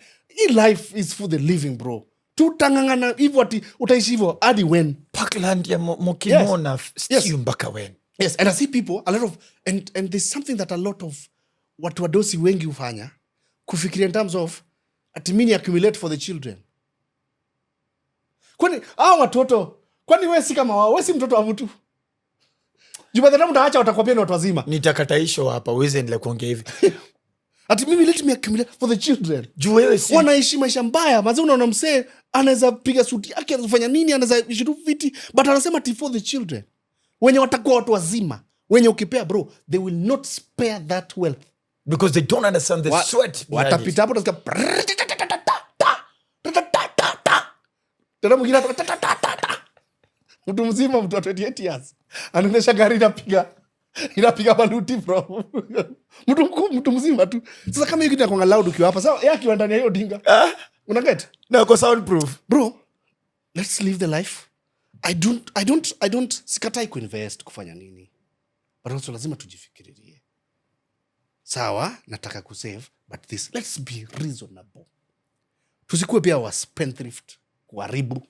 Life is for the living, bro. Tutangangana hivyo ati utaishi hivyo hadi when? Parkland ya mokimona stew mpaka when? Yes, and I see people a lot of and there's something that a lot of watu wadosi wengi hufanya kufikiria in terms of ati mini accumulate for the children. Kwani watoto, kwani wewe si kama wao, wewe si mtoto wa mtu. Jumada mtaacha watakwambia ni watu wazima. Nitakataisho hapa, uweze endelea kuongea hivi. Ati mimi let me accumulate for the children. Juu wewe si wanaishi maisha mbaya. Maze unaona msee anaweza piga suti yake, anafanya nini, anaweza ishi tu fiti, but anasema ati for the children. Wenye watakuwa watu wazima, wenye ukipea bro, they will not spare that wealth because they don't understand the sweat. Watapita hapo utasikia tena mwingine mtu mzima, mtu wa 28 years anaendesha gari inapiga baluti bro. Mtu mzima tu. Sasa kama hiyo kitu kwa loud ukiwa hapa, sawa yeye akiwa ndani ya hiyo dinga. Unaget? Na kwa soundproof. Bro, let's live the life. I don't sikatai kuinvest kufanya nini. But also lazima tujifikirie. Sawa, nataka kusave, but let's be reasonable. Tusikuwe pia wa spendthrift, kuharibu.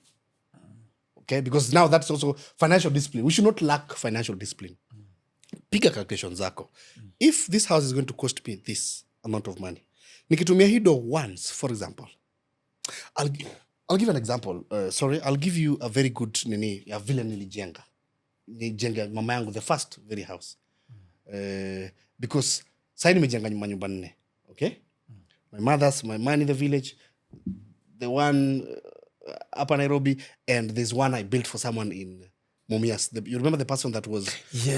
Okay, because now that's also financial discipline. We should not lack financial discipline. Piga calculations zako. If this house is going to cost me this amount of money, nikitumia hido once, for example, I'll give an example. I'll give you a very good ya vile nilijenga mama yangu, the first very house. Because sasa nimejenga nyumba 4, okay? My mother's, my man in the village, the one up in Nairobi, and there's one I built for someone in Mumias. You remember the person that was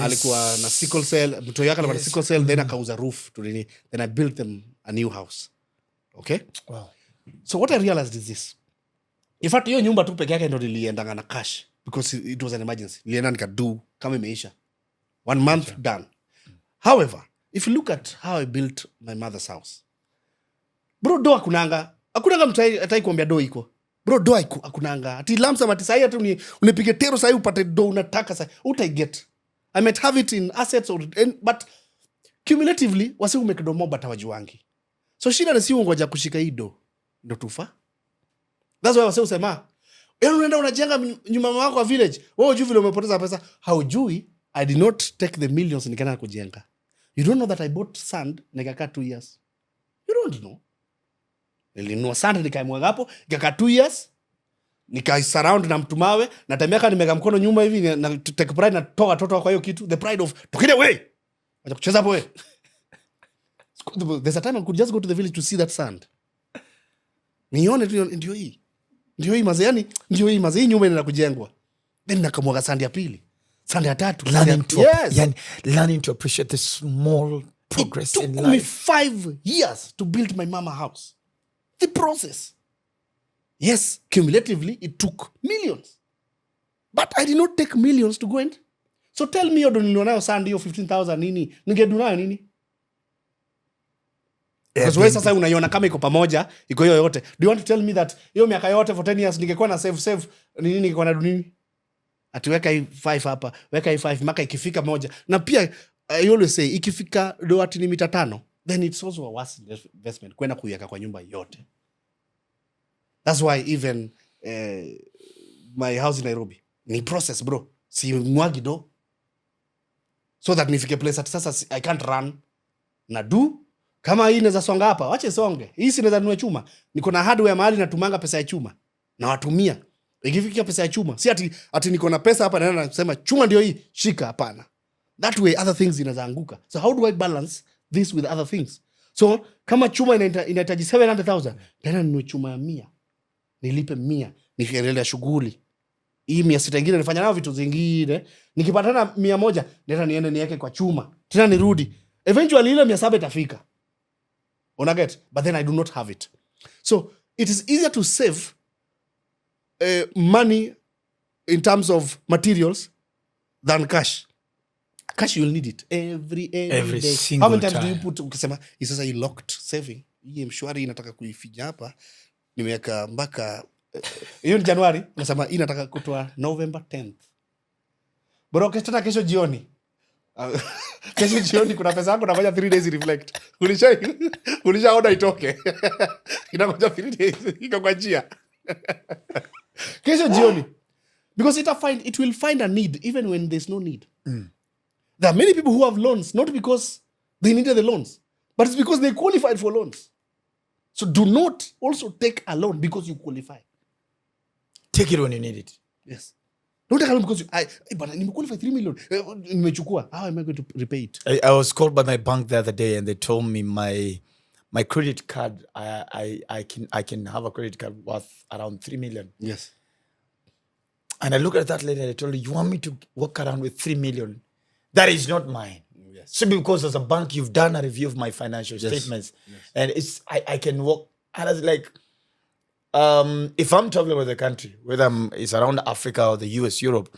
alikuwa na sickle cell, mtoto yake alikuwa na sickle cell, then akauza roof to then I built them a new house. Okay? Wow. So what I realized is this. In fact, hiyo nyumba tu peke yake ndo niliendanga na cash because it was an emergency. Nilienda nikadu kama imeisha. 1 month done. However, if you look at how I built my mother's house, bro, do akunanga mtu atai kuambia do iko. Bro, do akunanga. Ati lamsa mati sahi atu unipige tero sahi upate do unataka sahi. Utai get. I might have it in assets but cumulatively wasi umeke do mo bata wajuangi. So shida ni si ungoja kushika hii do. Ndo tufa. That's why wasi usema, unaenda unajenga nyumba wako kwa village. Wewe hujui vile umepoteza pesa. Haujui I did not take the millions nikaenda kujenga. You don't know that I bought sand nikakaa 2 years. You don't know. Nilinunua sand nikaimwaga hapo, nikakaa 2 years. Surround na mtumawe, na temeka nimeka mkono nyuma hivi na take pride na toa watoto kwa hiyo kitu. The pride of tokile way. Acha kucheza hapo wewe. There's a time I could just go to the village to see that sand. Nione tu ndio hii. Ndio hii mazee, yani ndio hii mazee, nyumba inaenda kujengwa. Then nakamwaga sand ya pili. Sand ya tatu. Learning to appreciate the small progress in life. It took me 5 years to build my mama house. The process. Yes, cumulatively it took millions. But I did not take millions to go and. So tell me, yodo nilionayo sand hiyo 15,000 nini? Ningedunayo nini? Because wewe sasa unaiona kama iko pamoja, iko hiyo yote. Do you want to tell me that hiyo miaka yote for 10 years ningekuwa na save nini, ningekuwa na nini? Atiweka hii 5 hapa, weka hii 5 maka ikifika moja. Na pia I always say ikifika do ati ni mita 5, then it's also a worse investment kwenda kuiweka kwa nyumba yote. That's why even my house in Nairobi ni process, bro. Si mwagi do. So that nifike place ati sasa I can't run. Na do kama hii inaweza songa hapa, wache songe. Hii si inaweza nunue chuma. Niko na hardware mahali natumanga pesa ya chuma. Na watumia. Ikifika pesa ya chuma, si ati niko na pesa hapa na nasema chuma ndio hii, shika, hapana. That way other things inaweza anguka. So how do I balance this with other things? So kama chuma inahitaji 700,000, tena ninunue chuma ya 100. Nilipe 100, nikiendelea shughuli. Hii 600 nyingine nifanya nayo vitu zingine. Nikipatana 100, nenda niende niweke kwa chuma. Tena nirudi. Eventually ile 700 itafika. Una get? But then I do not have it. So it is easier to save money in terms of materials than cash. Cash, you'll need it every day. Single How many times time do you put, ukisema sasa you locked saving, hii mshwari inataka kuifinya hapa, nimeweka mpaka hiyo ni Januari, unasema hii nataka kutoa November 10th. Bro, kesho jioni. Kesho jioni kuna pesa yako nafanya 3 days reflect. Ulisha order itoke. Inakuja 3 days iko kwa njia. Kesho jioni. Because it will find a need even when there's no need. There are many people who have loans not because they needed the loans, but it's because they qualified for loans. So do not also take a loan because you qualify. Take it when you need it. Yes. Don't take a loan because but I qualify 3 million. Nimechukua. How am I going to repay it? I was called by my bank the other day and they told me my credit card, I can have a credit card worth around 3 million. Yes. And I looked at that lady and I told her, you want me to walk around with 3 million? That is not mine. Yes. So because as a bank, you've done a review of my financial statements. Yes. And I can walk. And I was like, if I'm traveling with the country, whether it's around Africa or the US, Europe,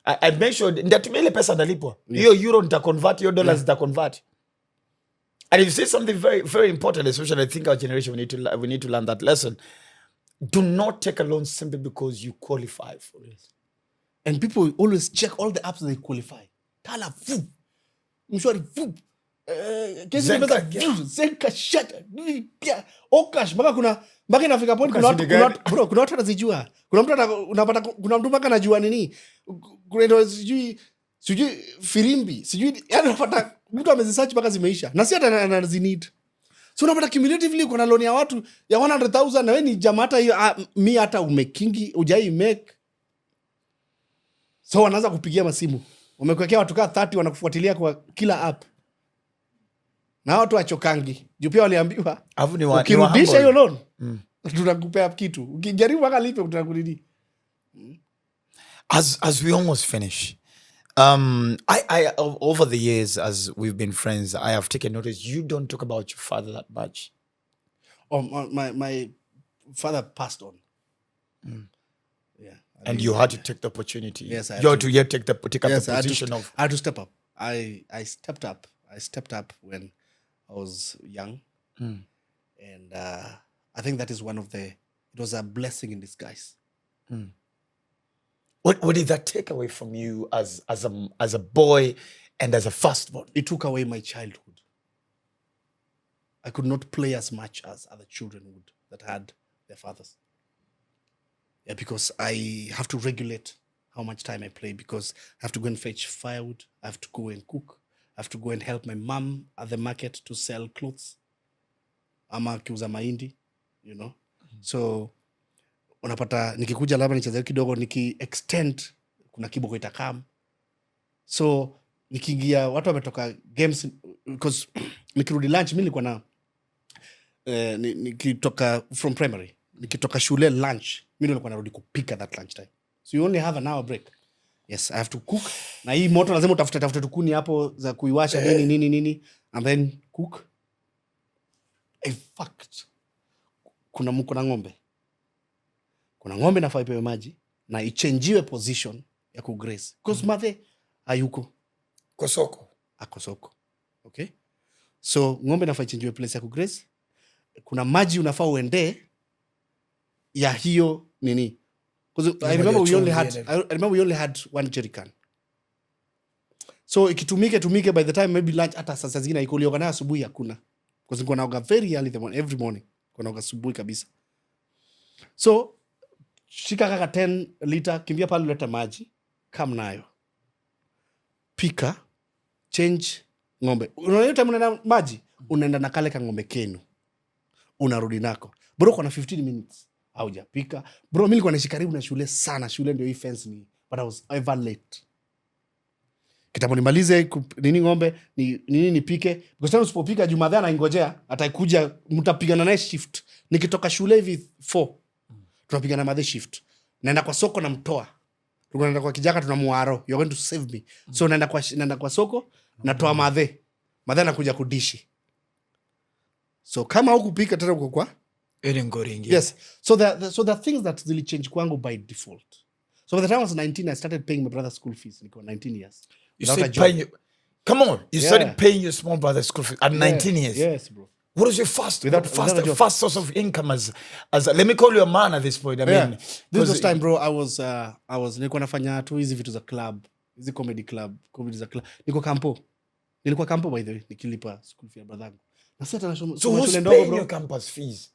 I make sure that ile pesa nalipwa. Hiyo euro nitaconvert, hiyo dollars nitaconvert. And if you say something very, very important, especially I think our generation, we need to learn that lesson. Do not take a loan simply because you qualify for it. And people always check all the apps they qualify. Tala, mshwari, Zenka, shata, pia, Okash, mpaka inafika point, kuna watu wanazijua. Kuna mtu mpaka anajua nini. Kuna sijui firimbi, yani unapata mtu amezisearch mpaka zimeisha. Na si hata anazinid. So unapata cumulatively kuna loan ya watu ya 100,000 na wewe ni jamaa hata hiyo mi hata umekingi hujai make. So wanaanza kupigia masimu. Umekuwekea watu kaa 30 wanakufuatilia kwa kila app. Na watu wachokangi. Juu pia waliambiwa ukirudisha hiyo loan tutakupea kitu. Ukijaribu mpaka lipe tutakurudi. As we almost finish, I over the years as we've been friends, I have taken notice you don't talk about your father that much. My father passed on. Yeah. And you had to take the opportunity. Yes, you had to take up the position of. I had to step up. I stepped up. I stepped up when I was young, and I think that is it was a blessing in disguise. What did that take away from you as a boy and as a firstborn? It took away my childhood. I could not play as much as other children would that had their fathers. Yeah, because I have to regulate how much time I play, because I have to go and fetch firewood. I have to go and cook. I have to go and help my mom at the market to sell clothes. Ama kiuza mahindi, you know. So unapata nikikuja labda nicheze kidogo, extend kuna kiboko itakam. So nikiingia watu wametoka games, because nikirudi lunch mimi nilikuwa na nikitoka from primary, nikitoka shule lunch mimi nilikuwa narudi kupika that lunch time. So you only have an hour break. Yes, I have to cook. Na hii moto lazima utafute tukuni hapo za kuiwasha nini and then cook. In fact, kuna ng'ombe. Kuna ng'ombe nafaa ipewe maji na ichangiwe position ya kugraze. Because mother hayuko. Ako soko. Okay? So ng'ombe nafaa ichangiwe place ya kugraze. Kuna maji unafaa uende ya hiyo nini. Because I remember we only had one jerrycan. So ikitumike by the time maybe lunch hata sasa zingine ikolioga na asubuhi hakuna. Because nilikuwa naoga very early every morning. Nilikuwa naoga asubuhi kabisa. So shika kaka 10 liter, kimbia pale leta maji, come nayo. Pika, change ng'ombe. Unaona time unaenda maji, unaenda na kale ka ng'ombe kenu. Unarudi nako. Bro kuna 15 minutes. Haujapika. Bro mimi nilikuwa naishi karibu na shule sana. Shule ndio hii fence ni, but I was ever late. Kitambo nimalize nini ng'ombe, nini nipike. Because tena usipopika Jumatatu anaingojea, atakuja mtapigana naye shift. Nikitoka shule hivi 4. Tunapigana madhe shift. Naenda kwa soko na mtoa. Tunaenda kwa kijaka tunamuaro. You're going to save me. So naenda kwa soko natoa madhe. Madhe anakuja kudishi. So kama hukupika tena uko kwa Ngoringi. Yes. So there are things that really change kwangu by default. So by the time I was 19, I started paying my brother's school fees. Niko 19 years. You started paying your small brother's school fees at 19 years. Yes, bro. What was your first source of income as let me call you a man at this point? I mean, this was time, bro. I was nilikuwa nafanya tu hizi vitu za club, hizi comedy za club. Nilikuwa campo by the way, nikilipa school fee ya brother yangu. Na sasa so who's paying your campus fees?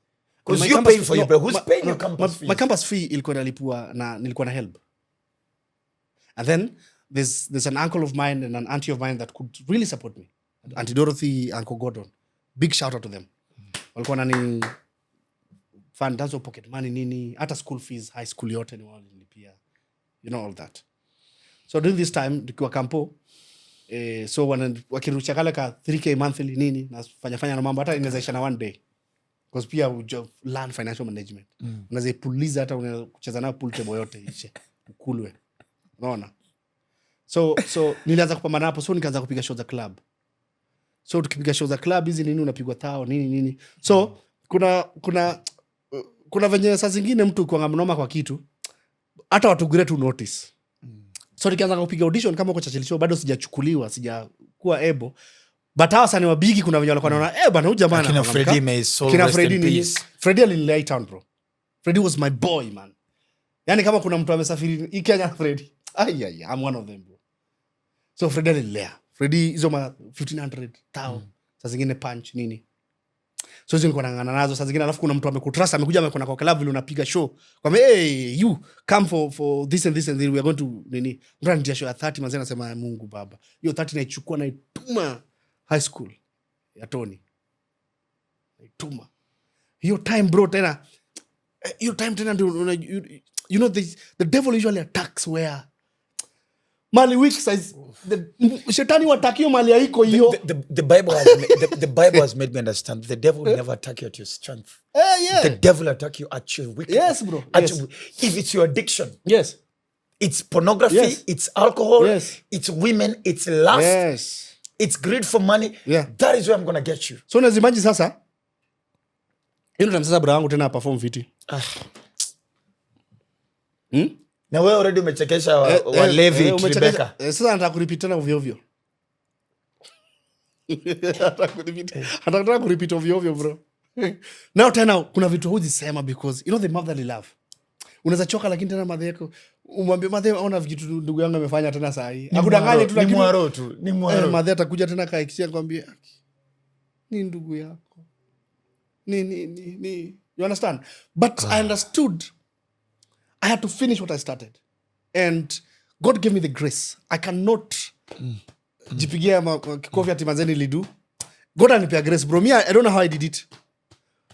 Because you pay for your brother. Who's paying your campus fees? My campus fee ilikuwa nalipua na nilikuwa na help. And then there's an uncle of mine and an auntie of mine that could really support me. Auntie Dorothy, Uncle Gordon. Big shout out to them. Walikuwa nani fund dance pocket money nini, hata school fees, high school yote ni wao nilipia. You know all that. So during this time tukiwa campo so wakirusha kale ka 3k monthly nini na fanya na mambo hata inaweza isha na one day. Because pia we learn financial management. Unaweza puliza hata unaweza kucheza na pool table yote ishe. Ukulwe. Unaona? So nilianza kupambana hapo, so nikaanza kupiga show za club. So tukipiga show za club hizi nini unapigwa tao nini. So kuna venye saa zingine mtu kwa mnoma kwa kitu hata watu great to notice. So nikaanza kupiga audition kama uko Churchill show, bado sijachukuliwa, sijakuwa able. But hawa sana wabigi kuna venye walikuwa wanaona bana huyu jamaa kina Freddy may soul rest in peace. Freddy alinilay town bro. Freddy was my boy man. Yani kama kuna mtu amesafiri hii Kenya Freddy. I'm one of them bro. So Freddy alinilay. Freddy hizo ma 1500 tao. Saa zingine punch nini. So hizo nilikuwa nangana nazo. Saa zingine alafu kuna mtu amekutrust amekuja amekona kwa club vile unapiga show. Kwa hey you come for this and this and this, we are going to nini. Mtu ndio show ya 30 manzi anasema Mungu baba. Hiyo 30 naichukua na ituma high school ya Tony. Naituma. Hiyo time bro tena. Hiyo time tena ndio you know the devil usually attacks where mali weak size the shetani watakio mali haiko hiyo. The Bible has made me understand the devil will never attack you at your strength. The devil attack you at your weakness. Yes bro. If it's your addiction. Yes. It's pornography, it's alcohol, it's women, it's lust, it's greed for money. That is where I'm going to get you. So unazimaji sasa Hilo time sasa bra wangu tena perform fiti. Na wewe already umechekesha walevi Rebecca. Sasa nataka kurepeat tena ovyo ovyo. Nataka kurepeat ovyo ovyo bro. Now tena kuna vitu hujisema because you know the motherly love. Unaweza choka lakini tena mother yako umwambie mother ona vitu ndugu yangu amefanya tena saa hii. Akudanganye tu lakini ni mwaro. Mother atakuja tena kaikishia kwambie ni ndugu yako. Ni you understand? But I understood I had to finish what I started. And God gave me the grace. I cannot jipigia kikofi ati mazeni lidu. God anipea grace bro. Me, I don't know how I did it.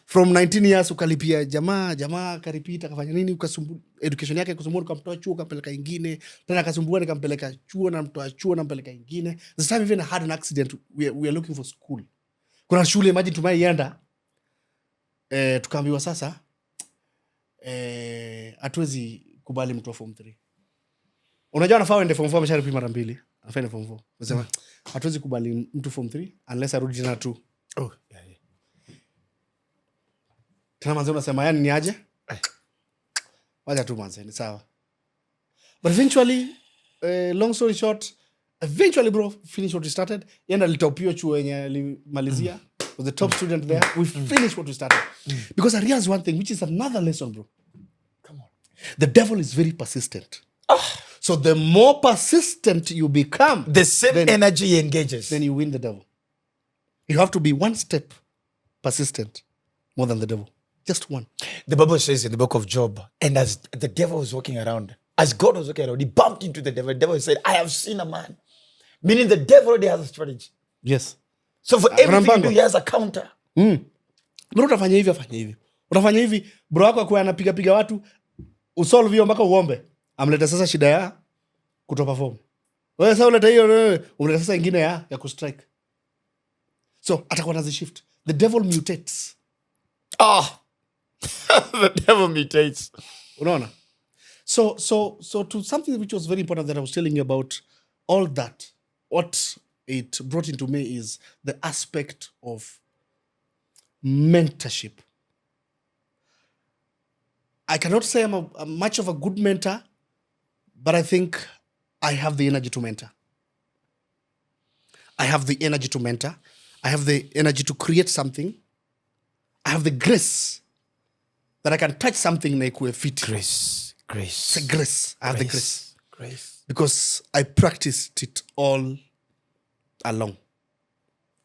From 19 years ukalipia jamaa karipita kafanya nini ukasumbu education yake kusumbua ukamtoa chuo kampeleka ingine tena akasumbua nikampeleka chuo na mtoa chuo na mpeleka ingine. This time even I had an accident. We are looking for school. Kuna shule imagine tumaienda tukaambiwa sasa hatuwezi kubali mtu wa form 3. Unajua anafaa uende form 4 amesharipi mara 2. Anafaa ende form 4. Unasema hatuwezi kubali mtu form 3 unless arudi tena 2. Oh, yeah. Tena manze unasema yani ni aje? Wacha tu manze ni sawa. But eventually long story short, eventually bro finish what we started. Yenda litopio chuo yenye alimalizia. Was the top student there. We finished what we started. Because I realized one thing, which is another lesson, bro. Come on. The devil is very persistent. So the more persistent you become, the same energy engages. Then you win the devil. You have to be one step persistent more than the devil. Just one. The Bible says in the book of Job, and as the devil was walking around, as God was walking around, he bumped into the devil. The devil said, I have seen a man. Meaning the devil already has a strategy. Yes. So for everything you do, he has a counter. Bro, utafanya hivi, afanya hivi. Utafanya hivi, bro wako kwa anapiga watu, usolve hiyo mpaka uombe. Amleta sasa shida ya kutoperform. Wewe sasa uleta hiyo, umleta sasa ingine ya kustrike. So, atakuwa nazi shift. The devil mutates. The devil mutates. Unaona? So to something which was very important that I was telling you about all that, what it brought into me is the aspect of mentorship. I cannot say I'm much of a good mentor, but I think I have the energy to mentor. I have the energy to mentor. I have the energy to create something. I have the grace that I can touch something like a fit. Grace. It's a grace. I have the grace. Because I practiced it all along.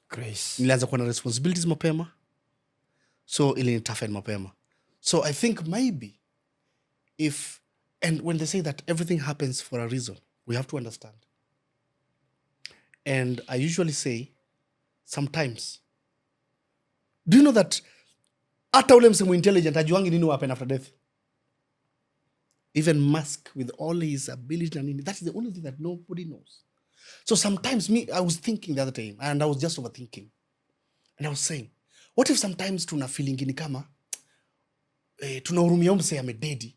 Grace. Nilianza kuwa na responsibilities mapema. So ilinitoughen mapema. So I think maybe and when they say that everything happens for a reason, we have to understand. And I usually say, sometimes, do you know that hata ule msemo intelligent ajuangi nini happen after death? Even Musk with all his ability and that is the only thing that nobody knows. So sometimes I was thinking the other time and I was just overthinking. And I was saying, what if sometimes tuna feeling ni kama tunahurumia mse amededi.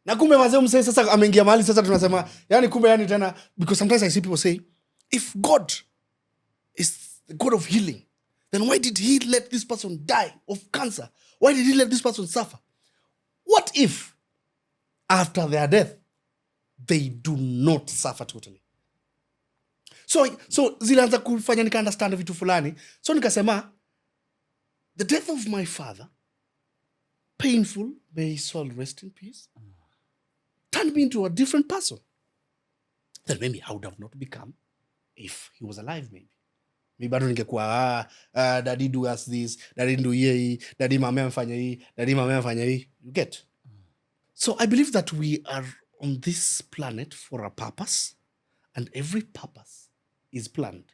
Na kumbe mazee mse sasa ameingia mahali sasa tunasema yani kumbe yani tena, because sometimes I see people say, if God is the God of healing, then why did he let this person die of cancer? Why did he let this person suffer? What if after their death they do not suffer totally? So zilianza kufanya nika understand vitu fulani. So nikasema, the death of my father, painful, may his soul rest in peace, turned me into a different person. Then maybe I would have not become if he was alive, maybe. Maybe bado ningekuwa daddy do us this, daddy do hii, daddy mama amefanya hii, daddy mama amefanya hii. You get? So I believe that we are on this planet for a purpose, and every purpose is planned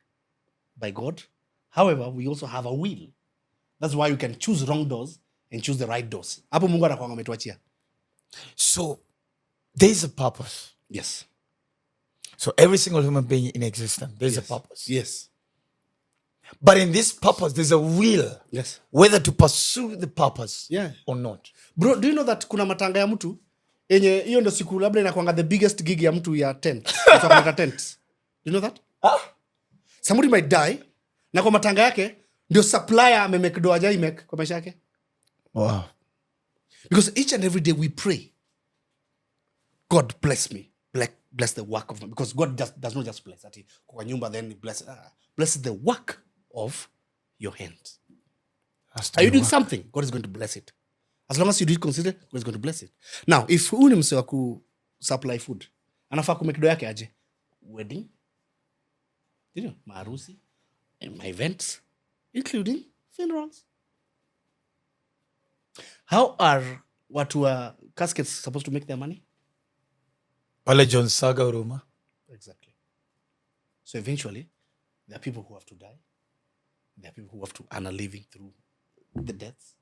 by God. However, we also have a will. That's why you can choose wrong doors and choose the right doors. Hapo Mungu anakuanga ametuachia. So there is a purpose. Yes. So every single human being in existence, there's a purpose. Yes. But in this purpose, there's a will. Yes. Whether to pursue the purpose or not. Bro, do you know that kuna matanga ya mtu yenye hiyo ndo siku labda inakuanga the biggest gig ya mtu ya tent. So kuna tent. Do you know that? Somebody might die na kwa matanga yake ndio supplier amemake doa jai make kwa maisha yake. Wow. Because each and every day we pray, God bless me. Bless the work of me. Because God does not just bless. Ati, kwa nyumba then he blesses. Blesses the work of your hands. Are you doing something? God is going to bless it. As long as you do it consider, God is going to bless it. Now, if huyu ni mse wa ku supply food, anafaa kumake do yake aje? Wedding, maharusi, and my events, including funerals. How are watu wa caskets supposed to make their money? Pale John Saga Uruma. Exactly. So eventually, there are people who have to die. There are people who have to earn a living through the deaths.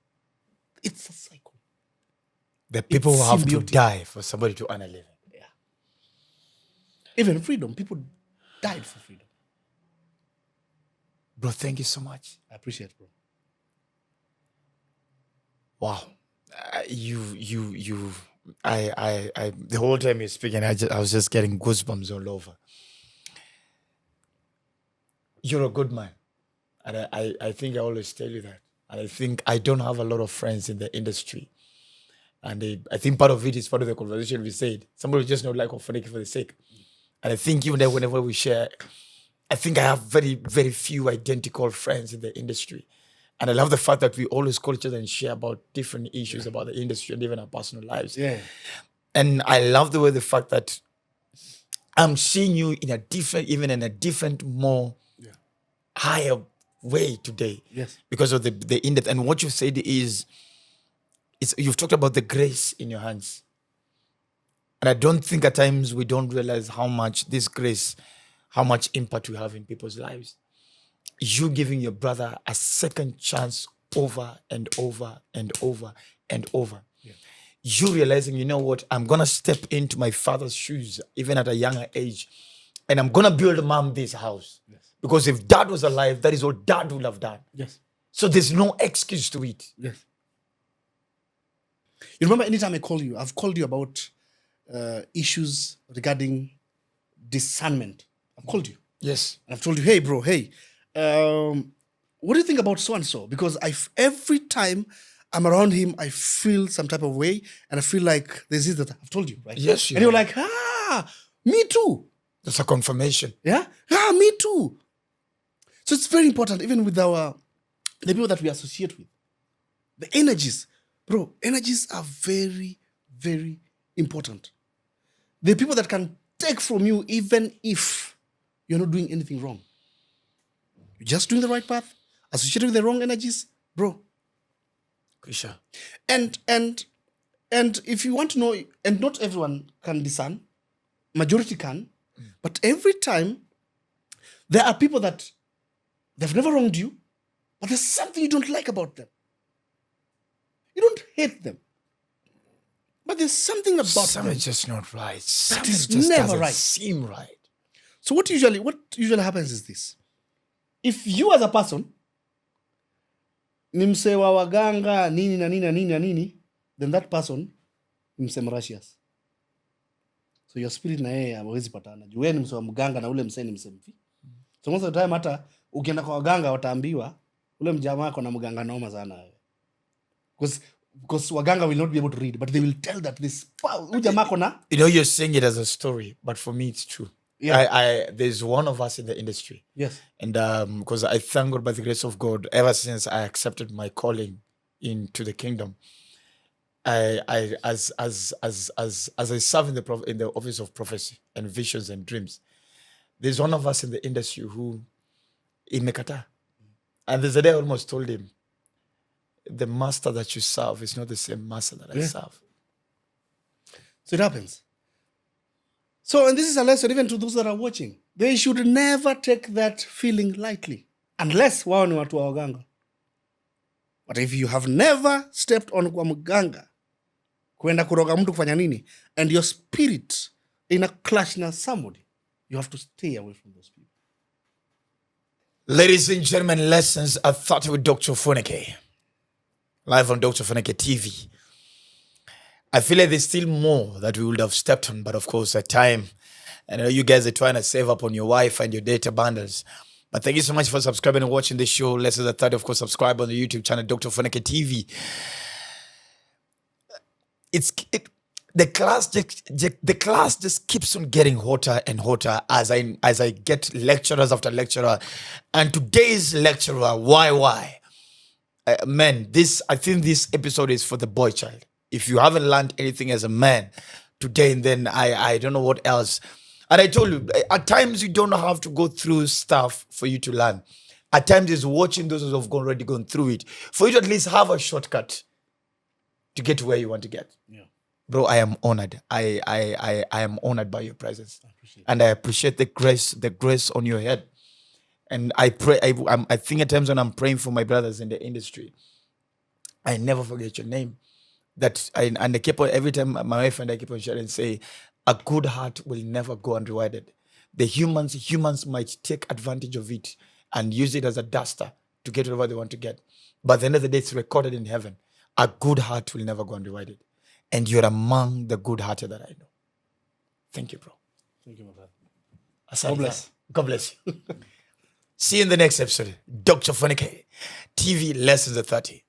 It's a cycle. The people who have to symbiotic. die for somebody to earn a living. Yeah. Even freedom, people died for freedom. Bro, thank you so much. I appreciate it, bro. Wow. The whole time you're speaking, I was just getting goosebumps all over. You're a good man. And I think I always tell you that. And I think I don't have a lot of friends in the industry. And I think part of it is part of the conversation we said. Somebody just not like Ofweneke for the sake. And I think even then, whenever we share, I think I have very, very few identical friends in the industry. And I love the fact that we always call each other and share about different issues about the industry and even our personal lives. Yeah. And I love the fact that I'm seeing you in a different, more higher way today. Yes. Because of the in-depth. And what you said is, you've talked about the grace in your hands. And I don't think at times we don't realize how much this grace, how much impact we have in people's lives. You giving your brother a second chance over and over and over and over. Yeah. You realizing, you know what, I'm going to step into my father's shoes, even at a younger age, and I'm going to build mom this house. Yes. Because if dad was alive, that is what dad would have done. Yes. So there's no excuse to it. Yes. You remember anytime I call you, I've called you about issues regarding discernment. I've called you. Yes. And I've told you, hey, bro, hey, what do you think about so-and-so? Because every time I'm around him, I feel some type of way. And I feel like there's this that I've told you, right? Yes. And you're like, me too. That's a confirmation. Yeah? Me too. So it's very important, even with the people that we associate with. The energies. Bro, energies are very, very important. The people that can take from you even if you're not doing anything wrong. You're just doing the right path, associated with the wrong energies, bro. Sure. And if you want to know, and not everyone can discern, majority can, but every time there are people that they've never wronged you, but there's something you don't like about them. You don't hate them, but there's something about Something's them just not right. that is Something just never doesn't right. seem right. So what usually happens is this. If you as a person ni mse wa waganga nini na nini na nini na nini, then that person ni mse mrashias. So your spirit na yeye hawezi patana. Juu wewe ni mse wa mganga na ule mse ni mse mfi. So most of the time hata ukienda kwa waganga wataambiwa ule mjamaa ako na mganga noma sana wewe. Because waganga will not be able to read, but they will tell that this ujamaa ako na. You know, you're saying it as a story, but for me it's true. Yeah. There's one of us in the industry. Yes. And because I thank God by the grace of God, ever since I accepted my calling into the kingdom, as I serve in the office of prophecy and visions and dreams, there's one of us in the industry who imekata. And there's a day I almost told him, the master that you serve is not the same master that I serve. So it happens. So, and this is a lesson even to those that are watching. They should never take that feeling lightly. Unless wao ni watu wa waganga. But if you have never stepped on kwa mganga, kuenda kuroga mtu kufanya nini, and your spirit in a clash na somebody, you have to stay away from those people. Ladies and gentlemen, lessons are thought with Dr. Ofweneke. Live on Dr. Ofweneke TV. I feel like there's still more that we would have stepped on, but of course, at time, I know you guys are trying to save up on your Wi-Fi and your data bundles. But thank you so much for subscribing and watching the show. Lessons are thought, of course, subscribe on the YouTube channel, Dr. Ofweneke TV. the class just keeps on getting hotter and hotter as I get lecturers after lecturer, and today's lecturer, Y.Y. Man, I think this episode is for the boy child. If you haven't learned anything as a man today, then I don't know what else. And I told you, at times you don't have to go through stuff for you to learn. At times it's watching those who have already gone through it for you to at least have a shortcut to get to where you want to get. Yeah. Bro, I am honored. I am honored by your presence, and I appreciate the grace on your head. And I pray. I think at times when I'm praying for my brothers in the industry, I never forget your name. And I keep on, every time my wife and I keep on sharing, say, a good heart will never go unrewarded. The humans might take advantage of it and use it as a duster to get whatever they want to get. But at the end of the day, it's recorded in heaven. A good heart will never go unrewarded. And you're among the good-hearted that I know. Thank you, bro. Thank you, my brother. God bless. God bless you. See you in the next episode. Dr.Ofweneke, TV Lessons at 30.